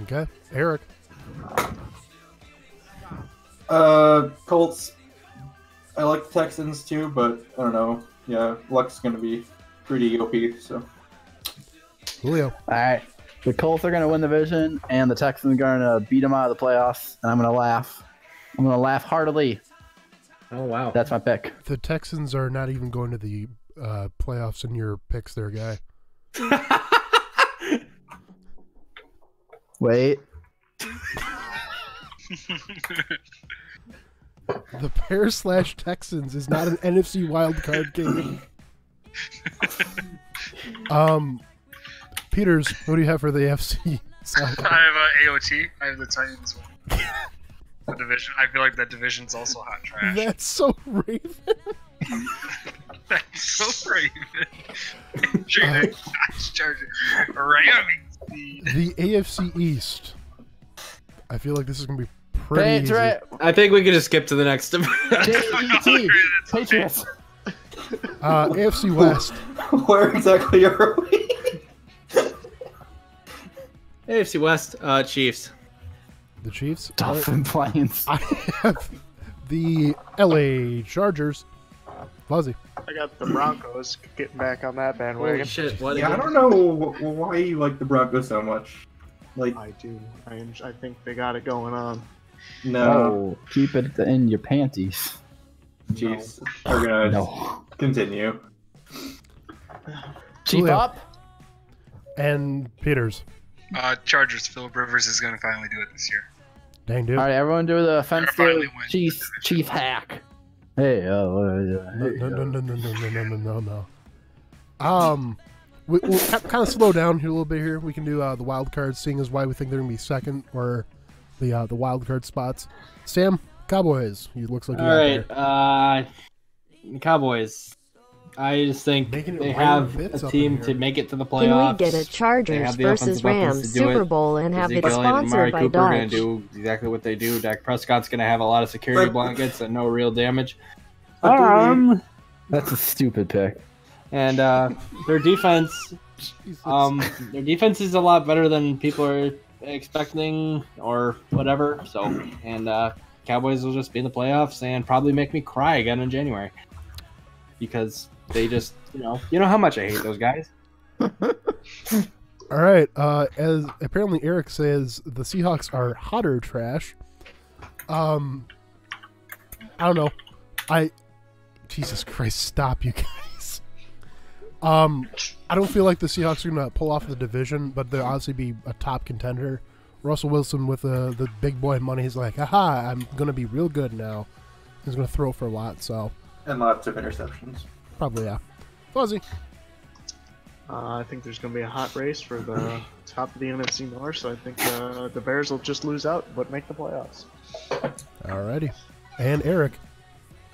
Speaker 1: Okay. Eric.
Speaker 3: Colts. I like the Texans too, but I don't know. Yeah, Luck's gonna be pretty OP. So
Speaker 1: Julio.
Speaker 2: All right. The Colts are going to win the division, and the Texans are going to beat them out of the playoffs, and I'm going to laugh. I'm going to laugh heartily.
Speaker 5: Oh, wow.
Speaker 2: That's my pick.
Speaker 1: The Texans are not even going to the playoffs in your picks there, guy.
Speaker 2: Wait.
Speaker 1: The Bears/Texans is not an NFC wildcard game. Peters, what do you have for the AFC South?
Speaker 6: I have AOT. I have the Titans win the division. I feel like that division's also hot trash.
Speaker 1: That's so Raven.
Speaker 6: That's so Raven. Charging. Ramming speed.
Speaker 1: The AFC East. I feel like this is going to be pretty easy.
Speaker 5: I think we could just skip to the next.
Speaker 2: J-E-T. Patriots.
Speaker 1: AFC West.
Speaker 3: where exactly are we?
Speaker 5: AFC West, Chiefs.
Speaker 1: The Chiefs.
Speaker 2: Dolphin Plains.
Speaker 1: I have the LA Chargers. Fuzzy.
Speaker 4: I got the Broncos getting back on that bandwagon.
Speaker 5: Holy shit! What?
Speaker 3: Yeah, I don't know why you like the Broncos so much. Like,
Speaker 4: I do. I think they got it going on.
Speaker 3: no,
Speaker 2: Oh, keep it in your panties.
Speaker 3: Chiefs are gonna
Speaker 2: No.
Speaker 3: continue.
Speaker 2: Chief
Speaker 1: Julio.
Speaker 2: up.
Speaker 1: And Peters.
Speaker 6: Chargers. Philip Rivers is going to finally do it this year.
Speaker 1: Dang, dude.
Speaker 2: All right, everyone do the offensive
Speaker 6: finally win.
Speaker 2: chief hack. Hey,
Speaker 1: No. We'll kind of slow down here a little bit here. We can do the wild cards, seeing as why we think they're going to be second, or the wild card spots. Sam, Cowboys. He looks like
Speaker 5: All right, Cowboys. I just think
Speaker 1: Making it
Speaker 5: they
Speaker 1: rain
Speaker 5: have
Speaker 1: bits
Speaker 5: a
Speaker 1: up
Speaker 5: team
Speaker 1: in
Speaker 5: to
Speaker 1: here.
Speaker 5: make it to the
Speaker 7: Can
Speaker 5: playoffs.
Speaker 7: we get a
Speaker 5: They
Speaker 7: Chargers
Speaker 5: have the
Speaker 7: versus
Speaker 5: offensive weapons
Speaker 7: Rams
Speaker 5: to do
Speaker 7: Super
Speaker 5: it.
Speaker 7: Bowl and have it
Speaker 5: Ezekiel Elliott and Amari
Speaker 7: sponsored by
Speaker 5: Cooper are going
Speaker 7: Dodge?
Speaker 5: to do exactly what they do. Dak Prescott's going to have a lot of security blankets and no real damage.
Speaker 2: That's a stupid pick.
Speaker 5: And their defense,
Speaker 1: Jesus.
Speaker 5: their defense is a lot better than people are expecting or whatever. So, and Cowboys will just be in the playoffs and probably make me cry again in January because they just, you know how much I hate those guys.
Speaker 1: All right. As apparently Eric says, the Seahawks are hotter trash. I don't know. Jesus Christ, stop, you guys. I don't feel like the Seahawks are gonna pull off the division, but they'll obviously be a top contender. Russell Wilson with the big boy money, he's like, aha, I'm gonna be real good now. He's gonna throw for a lot, so
Speaker 3: And lots of interceptions.
Speaker 1: probably yeah. Fuzzy.
Speaker 4: I think there's going to be a hot race for the top of the NFC North, so I think the Bears will just lose out but make the playoffs.
Speaker 1: Alrighty. And Eric.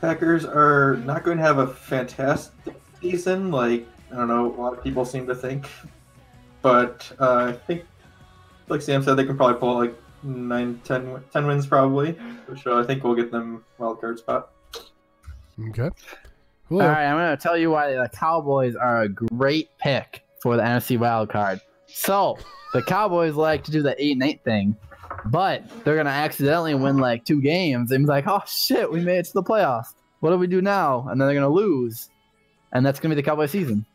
Speaker 3: Packers are not going to have a fantastic season, like, I don't know, a lot of people seem to think. But I think, like Sam said, they can probably pull like 10 wins probably, which I think will get them wild card spot.
Speaker 1: Okay.
Speaker 2: All right, I'm going to tell you why the Cowboys are a great pick for the NFC wild card. So, the Cowboys like to do the 8-8 thing, but they're going to accidentally win like 2 games and be like, oh shit, we made it to the playoffs. What do we do now? And then they're going to lose. And that's going to be the Cowboys season.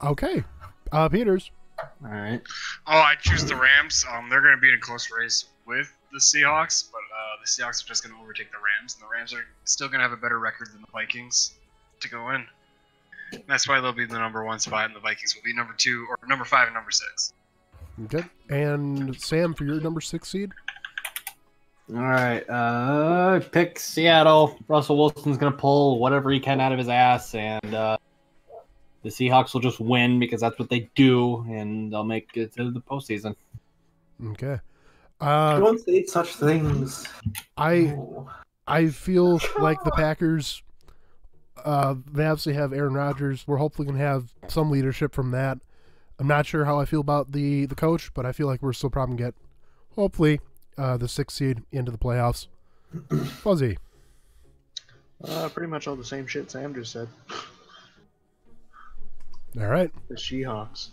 Speaker 1: Okay. Peters.
Speaker 5: All right.
Speaker 6: Oh, I choose the Rams. They're going to be in a close race with the Seahawks, but the Seahawks are just going to overtake the Rams, and the Rams are still going to have a better record than the Vikings to go in. And that's why they'll be the number 1 spot, and the Vikings will be number 2 or number 5 and number 6.
Speaker 1: Okay. And Sam, for your number 6 seed?
Speaker 5: All right. Pick Seattle. Russell Wilson's going to pull whatever he can out of his ass, and the Seahawks will just win because that's what they do, and they'll make it to the postseason.
Speaker 1: Okay.
Speaker 3: Don't say such things.
Speaker 1: I feel like the Packers, they obviously have Aaron Rodgers. We're hopefully going to have some leadership from that. I'm not sure how I feel about the coach, but I feel like we're still probably going to get, hopefully, the 6th seed into the playoffs. Fuzzy.
Speaker 4: Pretty much all the same shit Sam just said.
Speaker 1: All right.
Speaker 4: The Seahawks.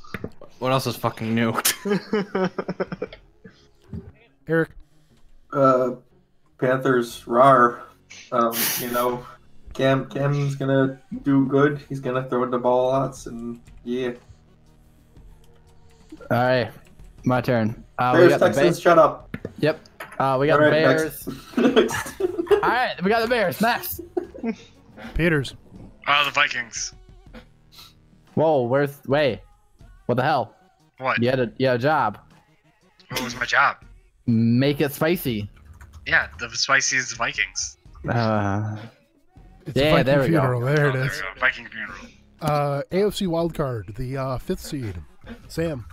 Speaker 5: What else is fucking new?
Speaker 1: Eric.
Speaker 3: Panthers rar. Cam's gonna do good. He's gonna throw the ball lots, and yeah.
Speaker 2: All right, my turn. We
Speaker 3: Bears,
Speaker 2: got the
Speaker 3: Texans, shut up.
Speaker 2: Yep. We got
Speaker 3: All
Speaker 2: the
Speaker 3: right,
Speaker 2: Bears.
Speaker 3: next.
Speaker 2: All right, we got the Bears. Next.
Speaker 1: Peters.
Speaker 6: The Vikings.
Speaker 2: Whoa, wait. What the hell?
Speaker 6: What?
Speaker 2: You had a job.
Speaker 6: What was my job?
Speaker 2: Make it spicy.
Speaker 6: Yeah, the spiciest Vikings.
Speaker 1: It's a
Speaker 2: Yeah,
Speaker 1: Viking
Speaker 2: there we go.
Speaker 1: funeral. There it
Speaker 6: There
Speaker 1: is.
Speaker 6: we go. Viking funeral.
Speaker 1: AFC wildcard, the 5th seed. Sam.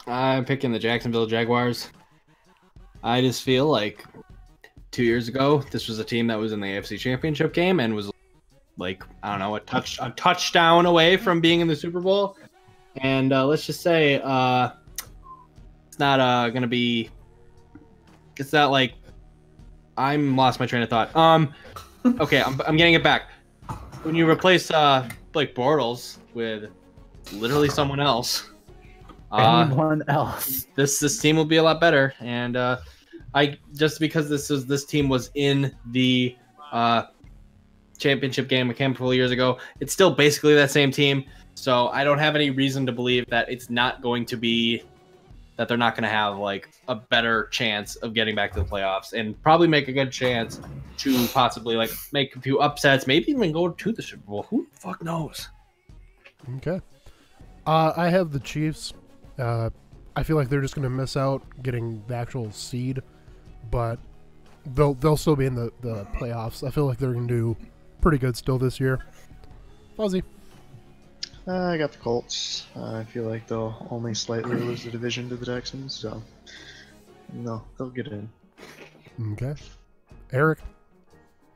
Speaker 5: I'm picking the Jacksonville Jaguars. I just feel like 2 years ago, this was a team that was in the AFC Championship game and was like, I don't know, a touchdown away from being in the Super Bowl. And let's just say it's not gonna be. It's not like I'm lost my train of thought. Okay, I'm getting it back. When you replace Blake Bortles with literally someone else,
Speaker 2: Anyone else?
Speaker 5: this team will be a lot better. And I just because this team was in the championship game a handful of years ago, it's still basically that same team. So I don't have any reason to believe that it's not going to be that they're not going to have like a better chance of getting back to the playoffs and probably make a good chance to possibly like make a few upsets, maybe even go to the Super Bowl. Who the fuck knows?
Speaker 1: Okay. I have the Chiefs. I feel like they're just going to miss out getting the actual seed, but they'll still be in the playoffs. I feel like they're going to do pretty good still this year. Fuzzy.
Speaker 4: I got the Colts. I feel like they'll only slightly lose the division to the Texans, so no, they'll get in.
Speaker 1: Okay. Eric.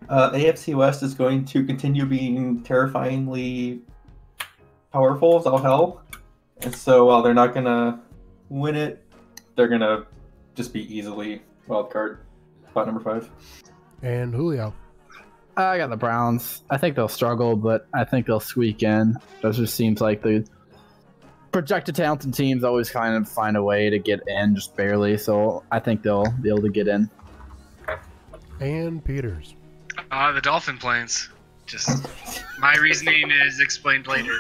Speaker 3: AFC West is going to continue being terrifyingly powerful as all hell. And so while they're not going to win it, they're going to just be easily wild card spot number 5.
Speaker 1: And Julio.
Speaker 2: I got the Browns. I think they'll struggle, but I think they'll squeak in. That just seems like the projected talented teams always kind of find a way to get in, just barely. So I think they'll be able to get in.
Speaker 1: And Peters.
Speaker 6: The Dolphin planes. Just my reasoning is explained later.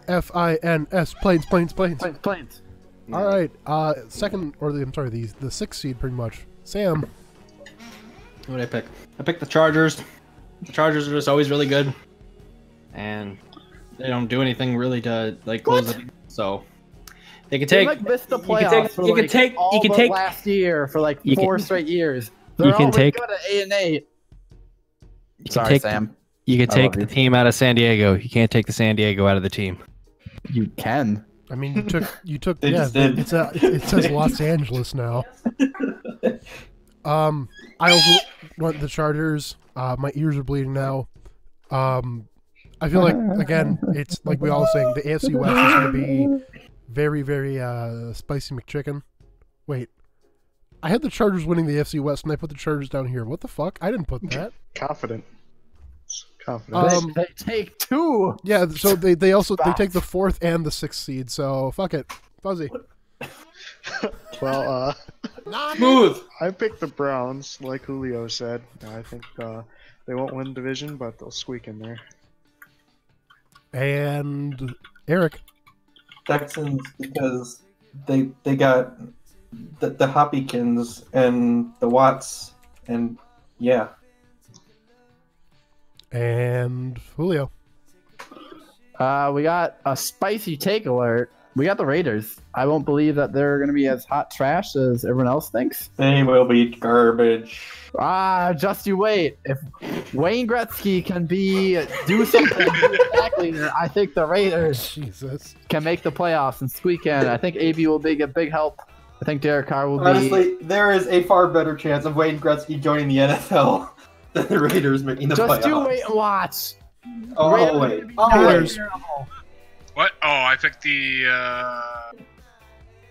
Speaker 1: FINS, planes.
Speaker 2: Planes.
Speaker 1: All right, second, or the sixth seed, pretty much. Sam.
Speaker 5: Who would I pick? I picked the Chargers. The Chargers are just always really good, and they don't do anything really to like close it. So they can take.
Speaker 2: They like missed the playoffs.
Speaker 5: You can take
Speaker 2: last year for like
Speaker 5: you
Speaker 2: 4
Speaker 5: can-
Speaker 2: straight years.
Speaker 5: you
Speaker 2: They're
Speaker 5: can
Speaker 2: always
Speaker 5: take-
Speaker 2: good at 8-8.
Speaker 5: You
Speaker 2: Sorry,
Speaker 5: can take
Speaker 2: Sam.
Speaker 5: You can
Speaker 2: I
Speaker 5: take
Speaker 2: love
Speaker 5: the
Speaker 2: you.
Speaker 5: team out of San Diego. You can't take the San Diego out of the team.
Speaker 2: You can.
Speaker 1: I mean, you took.
Speaker 3: They
Speaker 1: Yeah,
Speaker 3: just did.
Speaker 1: it says Los Angeles now. I also want the Chargers. My ears are bleeding now. I feel like again, it's like we all saying the AFC West is going to be very, very spicy McChicken. Wait, I had the Chargers winning the AFC West, and I put the Chargers down here. What the fuck? I didn't put that.
Speaker 4: Confident. Confident.
Speaker 2: They take 2.
Speaker 1: Yeah, so they also they take the 4th and the 6th seed. So fuck it, Fuzzy.
Speaker 4: Well,
Speaker 5: Smooth.
Speaker 4: I picked the Browns, like Julio said. I think they won't win the division, but they'll squeak in there.
Speaker 1: And Eric.
Speaker 3: Texans, because they got the Hopkins and the Watts, and yeah.
Speaker 1: And Julio.
Speaker 2: We got a spicy take alert. We got the Raiders. I won't believe that they're going to be as hot trash as everyone else thinks.
Speaker 3: They will be garbage.
Speaker 2: Just you wait. If Wayne Gretzky can do something exactly, then I think the Raiders
Speaker 1: Jesus.
Speaker 2: can make the playoffs and squeak in. I think AB will be a big help. I think Derek Carr will be.
Speaker 3: Honestly, there is a far better chance of Wayne Gretzky joining the NFL than the Raiders making the playoffs.
Speaker 2: Just you wait and watch.
Speaker 3: Oh,
Speaker 2: Raiders
Speaker 3: wait.
Speaker 2: are gonna be
Speaker 3: Oh, wait.
Speaker 2: terrible.
Speaker 6: What? Oh, I picked the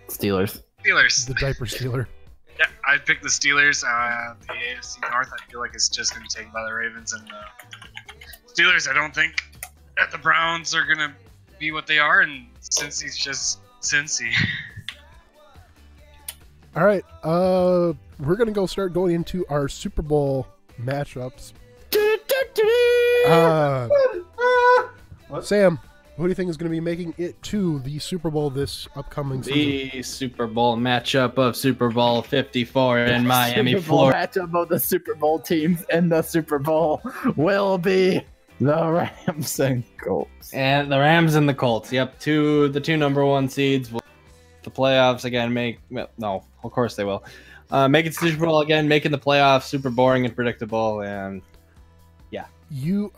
Speaker 2: Steelers.
Speaker 6: Steelers.
Speaker 1: The diaper stealer.
Speaker 6: Yeah, I picked the Steelers. The AFC North, I feel like it's just going to be taken by the Ravens and Steelers. I don't think that the Browns are going to be what they are, and Cincy's just Cincy.
Speaker 1: All right, we're gonna start going into our Super Bowl matchups. Sam, who do you think is going to be making it to the Super Bowl this upcoming season?
Speaker 5: The Super Bowl matchup of Super Bowl 54 in Miami,
Speaker 2: Super Bowl
Speaker 5: Florida.
Speaker 2: matchup of the Super Bowl teams in the Super Bowl will be the Rams and Colts.
Speaker 5: And the Rams and the Colts. Yep, the two number 1 seeds will the playoffs again. No, of course they will. Make it to the Super Bowl again, making the playoffs super boring and predictable. And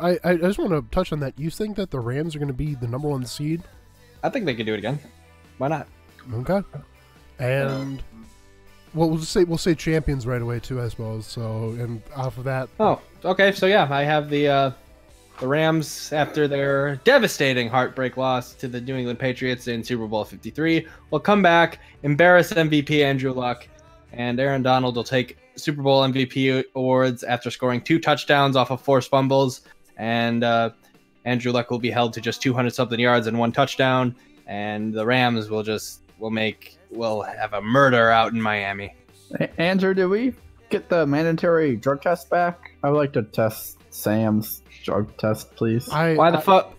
Speaker 1: I just want to touch on that. You think that the Rams are going to be the number 1 seed?
Speaker 5: I think they could do it again. Why not?
Speaker 1: Okay. And well, we'll say champions right away too, I suppose. So, and off of that,
Speaker 5: Oh, okay. So yeah, I have the Rams after their devastating heartbreak loss to the New England Patriots in Super Bowl 53 will come back, embarrass MVP Andrew Luck, and Aaron Donald will take Super Bowl MVP awards after scoring 2 touchdowns off of forced fumbles, and Andrew Luck will be held to just 200-something yards and 1 touchdown, and the Rams will have a murder out in Miami.
Speaker 2: Andrew, did we get the mandatory drug test back? I would like to test Sam's drug test, please.
Speaker 5: Why the fuck?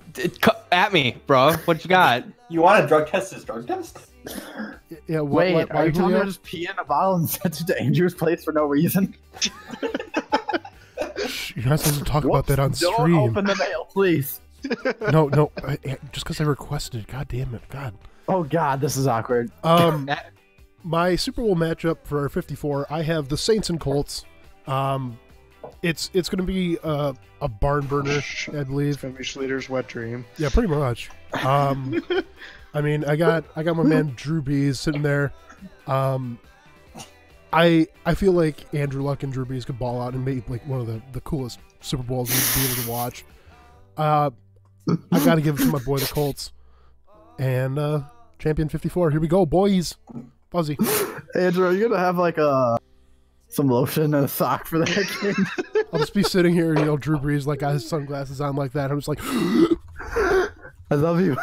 Speaker 5: At me, bro. What you got?
Speaker 3: You want a drug test as drug test?
Speaker 1: Yeah.
Speaker 2: Wait, are you telling me
Speaker 1: Julio?
Speaker 2: to just pee in a bottle and send it to Andrew's place for no reason?
Speaker 1: You're not supposed to talk about that on
Speaker 2: Don't
Speaker 1: stream.
Speaker 2: open the mail, please.
Speaker 1: No, just because I requested it. God damn it, God.
Speaker 2: Oh God, this is awkward.
Speaker 1: My Super Bowl matchup for 54, I have the Saints and Colts. It's going to be a barn burner, I believe.
Speaker 4: It's gonna be Schluter's wet dream.
Speaker 1: Yeah, pretty much. I mean, I got my man Drew Brees sitting there. I feel like Andrew Luck and Drew Brees could ball out and make like one of the coolest Super Bowls you'd be able to watch. I got to give it to my boy the Colts and champion 54. Here we go, boys. Fuzzy.
Speaker 2: Andrew, are you gonna have like some lotion and a sock for that game?
Speaker 1: I'll just be sitting here, Drew Brees like got his sunglasses on like that. I'm just like,
Speaker 2: I love you.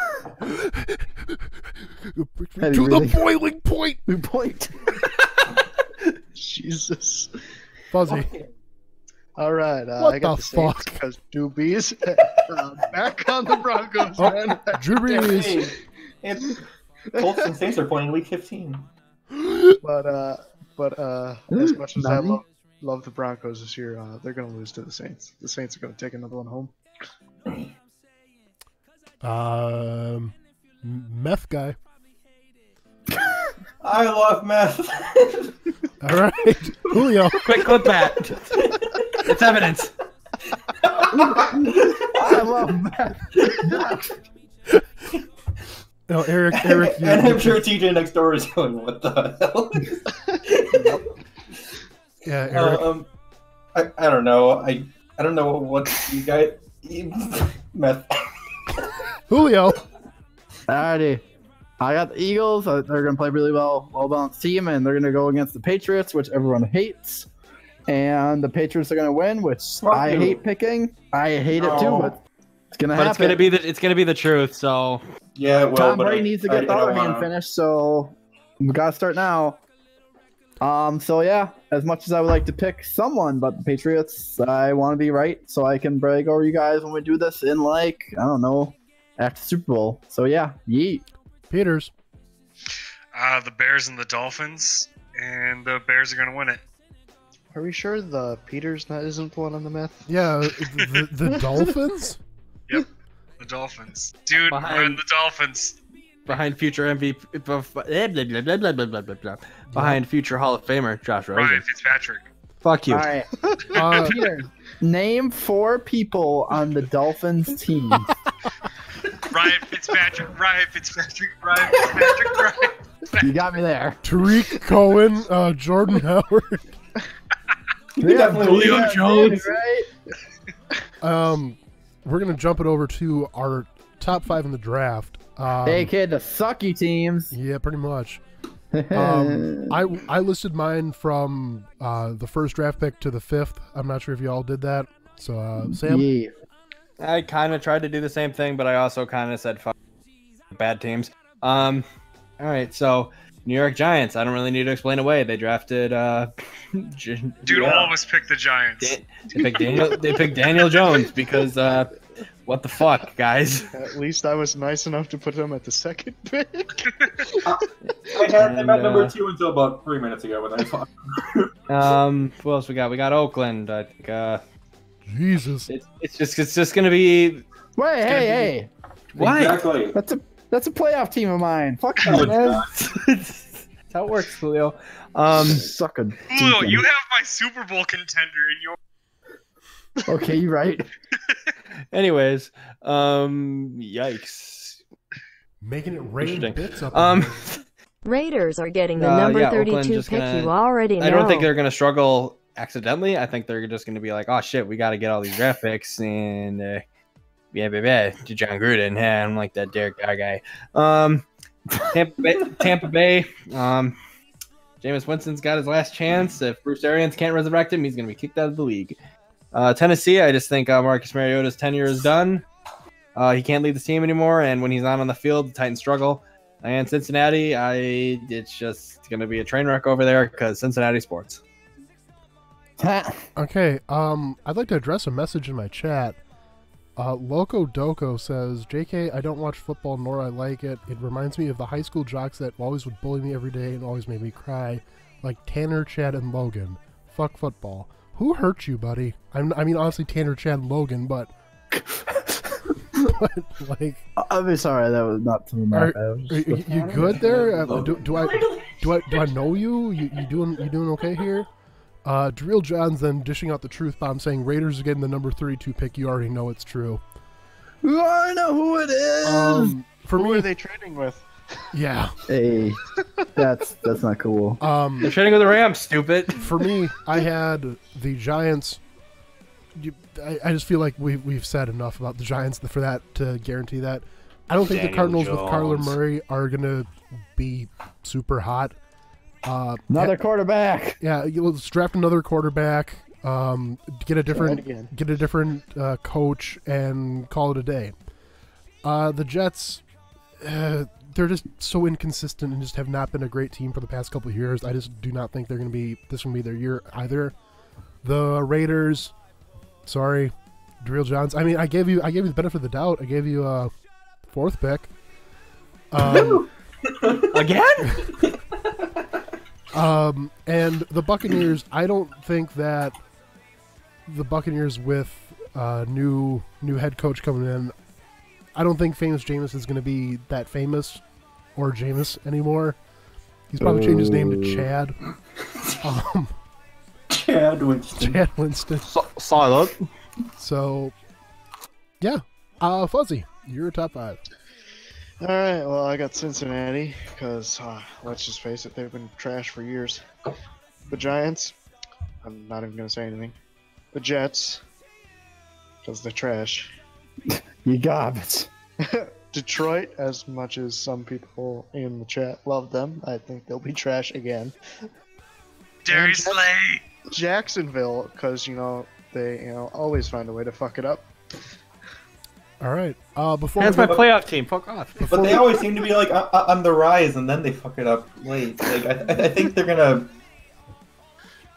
Speaker 1: to the boiling point.
Speaker 2: Point.
Speaker 4: Jesus.
Speaker 1: Fuzzy.
Speaker 4: All right.
Speaker 1: What
Speaker 4: I got
Speaker 1: the
Speaker 4: the Saints
Speaker 1: fuck?
Speaker 4: because doobies. Back on the Broncos,
Speaker 1: Oh,
Speaker 4: man.
Speaker 1: Drew Brees.
Speaker 3: Hey, Colts and Saints are playing Week 15.
Speaker 4: But as much as I love the Broncos this year, they're going to lose to the Saints. The Saints are going to take another one home.
Speaker 1: Meth guy.
Speaker 3: I love meth.
Speaker 1: All right, Julio.
Speaker 5: Quick clip that. It's evidence.
Speaker 2: I love that.
Speaker 1: No, Eric.
Speaker 3: And I'm sure TJ next door is going, what the hell?
Speaker 1: Yeah, Eric.
Speaker 3: I don't know. I don't know what you guys meth.
Speaker 1: Julio.
Speaker 2: Alrighty. I got the Eagles. They're going to play really well-balanced team, and they're going to go against the Patriots, which everyone hates. And the Patriots are going to win, which I hate picking. I hate it too, but it's going to happen.
Speaker 5: But it's gonna be the truth. So
Speaker 3: Yeah, well,
Speaker 2: Tom
Speaker 3: but
Speaker 2: Brady needs to get the other hand finished, so we got to start now. So yeah, as much as I would like to pick someone, but the Patriots, I want to be right, so I can brag over you guys when we do this in I don't know, after Super Bowl. So yeah, yeet.
Speaker 1: Peters.
Speaker 6: The Bears and the Dolphins, and the Bears are gonna win it.
Speaker 4: Are we sure the Peters isn't the one on the meth?
Speaker 1: Yeah, the Dolphins.
Speaker 6: Yep, the Dolphins. Dude,
Speaker 5: Behind-
Speaker 6: run the Dolphins.
Speaker 5: behind future MVP, behind future Hall of Famer Josh Rosen.
Speaker 6: Ryan Fitzpatrick.
Speaker 5: Fuck you.
Speaker 2: All right, Peter, name 4 people on the Dolphins team.
Speaker 6: Ryan Fitzpatrick.
Speaker 2: You got me there.
Speaker 1: Tariq Cohen, Jordan Howard.
Speaker 3: Definitely
Speaker 5: Julio Jones.
Speaker 2: Right?
Speaker 1: We're gonna jump it over to our top 5 in the draft.
Speaker 2: Hey kid, the sucky teams.
Speaker 1: Yeah, pretty much. I listed mine from the first draft pick to the 5th. I'm not sure if you all did that. So Sam.
Speaker 2: Yeah.
Speaker 5: I kind of tried to do the same thing, but I also kind of said fuck bad teams. All right, so New York Giants. I don't really need to explain away. They drafted.
Speaker 6: Dude, all of us picked the Giants.
Speaker 5: They picked Daniel Jones because what the fuck, guys?
Speaker 4: At least I was nice enough to put them at the second pick.
Speaker 3: I had them at number 2 until about 3 minutes ago when I saw.
Speaker 5: Who else we got? We got Oakland. I think.
Speaker 1: Jesus.
Speaker 5: It's just gonna be.
Speaker 2: Wait, hey.
Speaker 5: Why?
Speaker 3: Exactly.
Speaker 2: That's a playoff team of mine. Fuck you,
Speaker 3: Oh,
Speaker 2: man.
Speaker 5: That's how it works, Julio.
Speaker 2: Suck a
Speaker 6: Julio,
Speaker 2: deacon.
Speaker 6: you have my Super Bowl contender in your.
Speaker 2: Okay, you're right.
Speaker 5: Anyways, yikes.
Speaker 8: Making it rain
Speaker 5: Interesting.
Speaker 8: bits up. in here.
Speaker 7: Raiders are getting the number
Speaker 5: yeah, Oakland
Speaker 7: 32
Speaker 5: just
Speaker 7: pick.
Speaker 5: gonna-
Speaker 7: You already know.
Speaker 5: I don't think they're gonna struggle accidentally. I think they're just gonna be like, oh shit, we got to get all these draft picks and yeah, baby, to John Gruden. Yeah, I'm like that Derek Carr guy. Tampa Bay. Jameis Winston's got his last chance. If Bruce Arians can't resurrect him, he's gonna be kicked out of the league. Tennessee, I just think Marcus Mariota's tenure is done. He can't lead the team anymore, and when he's not on the field, the Titans struggle. And Cincinnati, it's just gonna be a train wreck over there because Cincinnati sports.
Speaker 1: Okay, I'd like to address a message in my chat. Loco Doco says, JK, I don't watch football nor I like it. It reminds me of the high school jocks that always would bully me every day and always made me cry, like Tanner, Chad, and Logan. Fuck football. Who hurt you, buddy? I mean, honestly, Tanner, Chad, and Logan, but... but, like...
Speaker 2: I'm sorry, that was not to the map.
Speaker 1: You good there? Do I know you? You doing okay here? Drill John's then dishing out the truth bomb saying Raiders are getting the number 32 pick. You already know it's true.
Speaker 2: You already know who it is.
Speaker 1: For
Speaker 4: Who
Speaker 1: me,
Speaker 4: are they trading with?
Speaker 1: yeah.
Speaker 2: Hey, That's not cool.
Speaker 5: They're trading with the Rams, stupid.
Speaker 1: For me, I had the Giants. I just feel like we've said enough about the Giants for that to guarantee that. I don't think the
Speaker 9: Daniel
Speaker 1: Cardinals with Kyler
Speaker 9: Jones.
Speaker 1: Murray are gonna be super hot.
Speaker 2: Another quarterback.
Speaker 1: Yeah, let's draft another quarterback. Get a different
Speaker 4: again.
Speaker 1: coach and call it a day. The Jets, they're just so inconsistent and just have not been a great team for the past couple of years. I just do not think they're going to be this will be their year either. The Raiders, sorry, Drill Johns. I mean, I gave you the benefit of the doubt. I gave you a 4th pick.
Speaker 5: Again?
Speaker 1: And the Buccaneers, I don't think that the Buccaneers with new head coach coming in, I don't think famous Jameis is going to be that famous or Jameis anymore. He's probably changed his name to Chad.
Speaker 3: Chad Winston.
Speaker 1: Chad Winston.
Speaker 5: Solid.
Speaker 1: So, yeah. Fuzzy, your top 5.
Speaker 4: All right, well, I got Cincinnati because let's just face it, they've been trash for years. The Giants, I'm not even gonna say anything. The Jets, because they're trash.
Speaker 2: You garbage.
Speaker 4: Detroit, as much as some people in the chat love them, I think they'll be trash again.
Speaker 6: Darius Slay.
Speaker 4: Jacksonville, because they always find a way to fuck it up.
Speaker 1: All right. Before
Speaker 5: That's
Speaker 1: we
Speaker 5: my
Speaker 1: go,
Speaker 5: playoff team. Fuck off.
Speaker 3: But they always seem to be like on the rise, and then they fuck it up late. Like I think they're gonna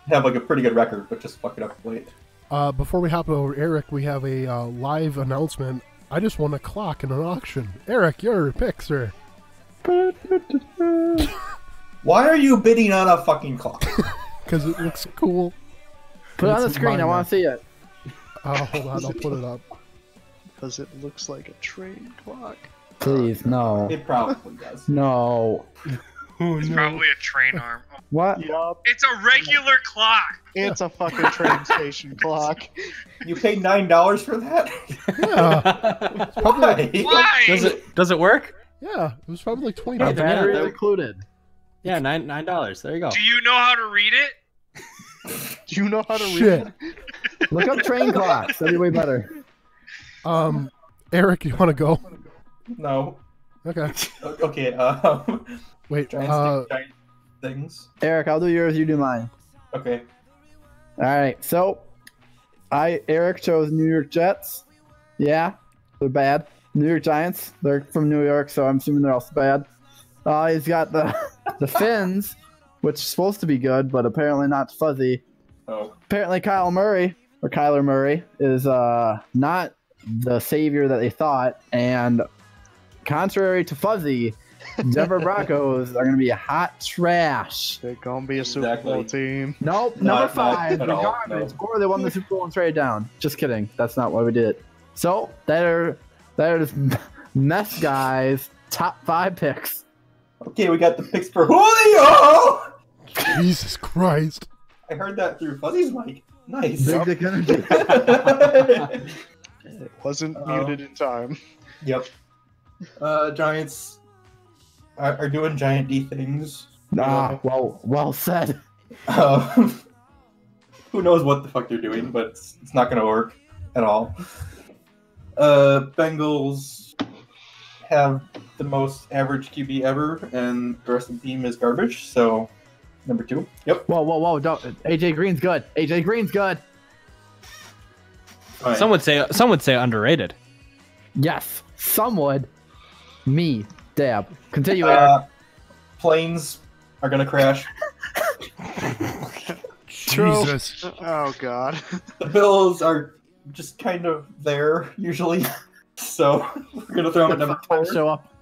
Speaker 3: have like a pretty good record, but just fuck it up late.
Speaker 1: before we hop over Eric, we have a live announcement. I just won a clock in an auction. Eric, your pick, sir.
Speaker 3: Why are you bidding on a fucking clock?
Speaker 1: Because it looks cool.
Speaker 2: Put it on the
Speaker 1: It's
Speaker 2: screen. I
Speaker 1: mine
Speaker 2: want to see it.
Speaker 1: Hold on, I'll put it up.
Speaker 4: Because it looks like a train clock.
Speaker 2: Please, no.
Speaker 3: It probably does.
Speaker 2: No.
Speaker 6: It's probably a train arm. Oh,
Speaker 2: What?
Speaker 4: Yup.
Speaker 6: it's a regular clock.
Speaker 4: It's a fucking train station clock.
Speaker 3: You paid $9 for that?
Speaker 1: Yeah,
Speaker 3: Why?
Speaker 6: Why?
Speaker 5: Does it work?
Speaker 1: yeah. It was probably like 20
Speaker 5: Yeah,
Speaker 1: bucks.
Speaker 5: then yeah,
Speaker 2: Battery
Speaker 5: that-
Speaker 2: included.
Speaker 5: Yeah, $9. There you go.
Speaker 6: Do you know how to read it?
Speaker 4: Do you know how to
Speaker 1: Shit.
Speaker 4: read?
Speaker 2: Look up train clocks. That'd be way better.
Speaker 1: Eric, you want to go?
Speaker 3: No.
Speaker 1: Okay.
Speaker 3: Okay,
Speaker 1: Wait.
Speaker 3: giant things.
Speaker 2: Eric, I'll do yours. You do mine.
Speaker 3: Okay.
Speaker 2: All right. So, Eric chose New York Jets. Yeah, they're bad. New York Giants. They're from New York, so I'm assuming they're also bad. He's got the Finns, which is supposed to be good, but apparently not fuzzy.
Speaker 3: Oh.
Speaker 2: Apparently Kyler Murray is not the savior that they thought, and contrary to fuzzy, Denver Broncos are going to be hot trash.
Speaker 4: They're gonna be a Super Bowl
Speaker 3: Exactly.
Speaker 4: team.
Speaker 2: Nope,
Speaker 3: Not
Speaker 2: number 5.
Speaker 3: at
Speaker 2: They're
Speaker 3: all,
Speaker 2: garbage.
Speaker 3: no.
Speaker 2: Or they won the Super Bowl and traded down. Just kidding. That's not why we did it. So they're just mess guys. Top 5 picks.
Speaker 3: Okay, we got the picks for Julio!
Speaker 1: Jesus Christ.
Speaker 3: I heard that through Fuzzy's mic. Nice.
Speaker 2: Big dick energy.
Speaker 4: It wasn't
Speaker 3: Uh-oh.
Speaker 4: muted in time.
Speaker 3: Yep. Giants are doing giant D things.
Speaker 2: Well said.
Speaker 3: Who knows what the fuck they're doing, but it's not going to work at all. Bengals have the most average QB ever, and the rest of the team is garbage, so number 2. Yep.
Speaker 2: Whoa! Don't. AJ Green's good. AJ Green's good.
Speaker 3: Fine.
Speaker 5: Some would say underrated.
Speaker 2: Yes, some would. Me, Dab. Continue. Eric.
Speaker 3: Planes are going to crash.
Speaker 1: Jesus.
Speaker 4: Oh god.
Speaker 3: The Bills are just kind of there, usually. So we're going to throw them at number 4.
Speaker 2: Show up.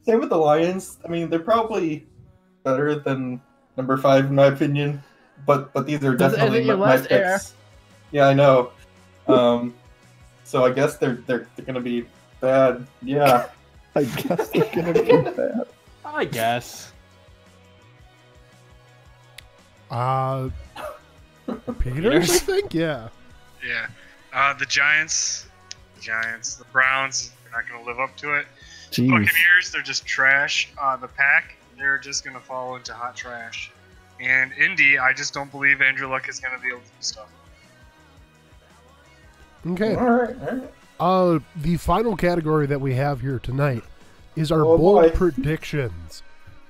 Speaker 3: Same with the Lions. I mean, they're probably better than number 5 in my opinion, but these are
Speaker 2: Does it
Speaker 3: definitely
Speaker 2: in your
Speaker 3: my
Speaker 2: list,
Speaker 3: picks.
Speaker 2: Eric?
Speaker 3: Yeah, I know. So I guess they're gonna be bad. Yeah.
Speaker 2: I guess they're gonna be bad.
Speaker 5: I guess.
Speaker 1: Peters, I think? Yeah.
Speaker 6: Yeah. The Giants. The Browns. They're not going to live up to it.
Speaker 2: Jeez.
Speaker 6: Buccaneers. They're just trash. The Pack. they're just gonna fall into hot trash. And Indy, I just don't believe Andrew Luck is gonna be able to do stuff.
Speaker 1: Okay.
Speaker 3: All right.
Speaker 1: The final category that we have here tonight is our
Speaker 3: Oh,
Speaker 1: bold
Speaker 3: boy.
Speaker 1: predictions.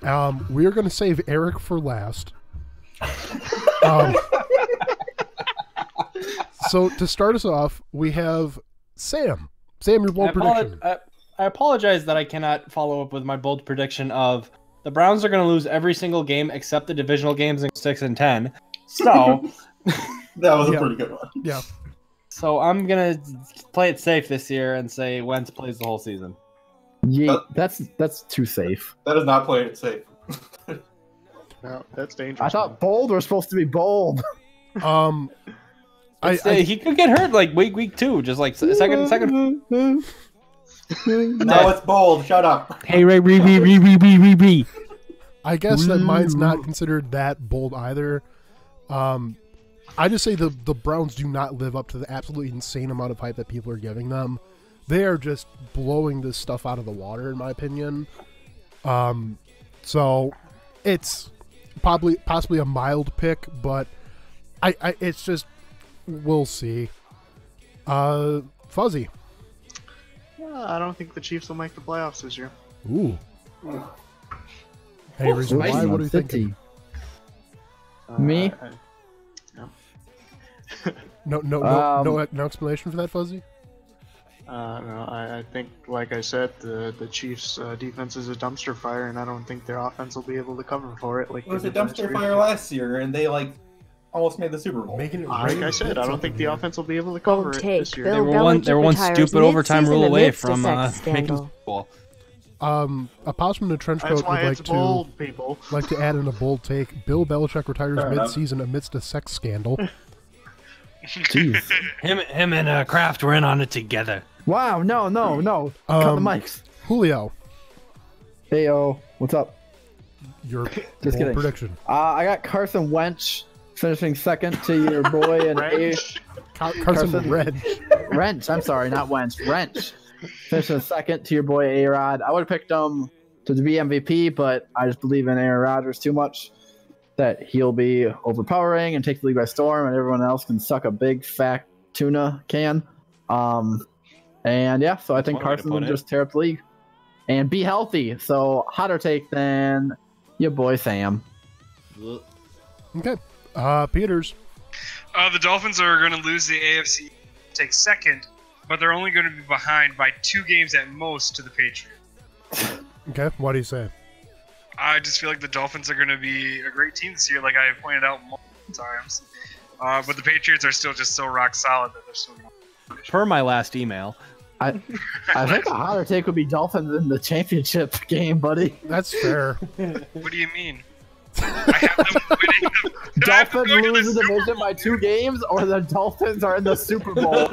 Speaker 1: We are going to save Eric for last. So to start us off, we have Sam. Sam, your bold prediction.
Speaker 5: I apologize that I cannot follow up with my bold prediction of the Browns are going to lose every single game except the divisional games in 6 and 10. So,
Speaker 3: That was a
Speaker 1: Yeah.
Speaker 3: pretty good one.
Speaker 1: Yeah.
Speaker 5: so I'm going to play it safe this year and say Wentz plays the whole season.
Speaker 2: Yeah, that's too safe.
Speaker 3: That is not playing it safe.
Speaker 4: No, that's dangerous.
Speaker 2: I thought bold was supposed to be bold.
Speaker 5: He could get hurt like week 2, just like second.
Speaker 3: Now it's bold. Shut up.
Speaker 5: Hey, Ray.
Speaker 1: I guess that mine's not considered that bold either. I just say the Browns do not live up to the absolutely insane amount of hype that people are giving them. They are just blowing this stuff out of the water, in my opinion. So it's possibly a mild pick, but I it's just we'll see. Fuzzy.
Speaker 4: I don't think the Chiefs will make the playoffs this year.
Speaker 1: Ooh. Hey, reason why? What are you thinking?
Speaker 2: Me?
Speaker 1: No explanation for that, Fuzzy.
Speaker 4: No, I think, like I said, the Chiefs' defense is a dumpster fire, and I don't think their offense will be able to cover for it. Like
Speaker 3: It was
Speaker 4: they
Speaker 3: a
Speaker 4: did last
Speaker 3: dumpster
Speaker 4: year.
Speaker 3: fire last year, and they almost made the Super Bowl.
Speaker 8: Making it
Speaker 4: Like
Speaker 8: rain
Speaker 4: I said, I don't think the
Speaker 8: here.
Speaker 4: offense will be able to cover
Speaker 7: Bold
Speaker 4: it
Speaker 7: take.
Speaker 4: this year.
Speaker 7: Bill
Speaker 5: They were one
Speaker 7: Belichick
Speaker 5: stupid
Speaker 7: retires
Speaker 5: overtime
Speaker 7: mid-season
Speaker 5: rule away
Speaker 7: amidst a
Speaker 5: from
Speaker 7: sex
Speaker 5: making the
Speaker 7: scandal.
Speaker 5: Super Bowl.
Speaker 1: A possum in a trench
Speaker 4: That's
Speaker 1: coat would
Speaker 4: why
Speaker 1: like
Speaker 4: it's bold, people.
Speaker 1: to add in a bold take. Bill Belichick retires
Speaker 3: Fair enough.
Speaker 1: mid-season amidst a sex scandal.
Speaker 2: Jeez.
Speaker 5: Him and Kraft were in on it together.
Speaker 2: Wow, no. Cut the mics.
Speaker 1: Julio,
Speaker 2: Heyo, what's up?
Speaker 1: your
Speaker 2: Just
Speaker 1: bold
Speaker 2: kidding.
Speaker 1: prediction.
Speaker 2: I got Carson Wentz finishing second to your boy and
Speaker 4: Wrench.
Speaker 1: Carson
Speaker 2: Carson-
Speaker 1: Red.
Speaker 2: Wrench. I'm sorry, not Wentz. Wrench. Finishing second to your boy A-Rod. I would have picked him to be MVP, but I just believe in Aaron Rodgers too much that he'll be overpowering and take the league by storm, and everyone else can suck a big fat tuna can. And yeah, so I think
Speaker 5: One way to
Speaker 2: Carson
Speaker 5: put
Speaker 2: will
Speaker 5: it.
Speaker 2: just tear up the league and be healthy. So hotter take than your boy Sam.
Speaker 1: Okay. Peters.
Speaker 6: The Dolphins are going to lose the AFC, take second, but they're only going to be behind by 2 games at most to the Patriots.
Speaker 1: Okay. What do you say?
Speaker 6: I just feel like the Dolphins are going to be a great team this year, like I have pointed out multiple times. But the Patriots are still just so rock solid that they're still going to.
Speaker 5: Per my last email.
Speaker 2: I think a hotter take would be Dolphins in the championship game, buddy.
Speaker 1: That's fair.
Speaker 6: What do you mean? I have them winning. I have them
Speaker 2: Dolphins
Speaker 6: going to
Speaker 2: lose the
Speaker 6: Super
Speaker 2: division by 2 games, or the Dolphins are in the Super Bowl.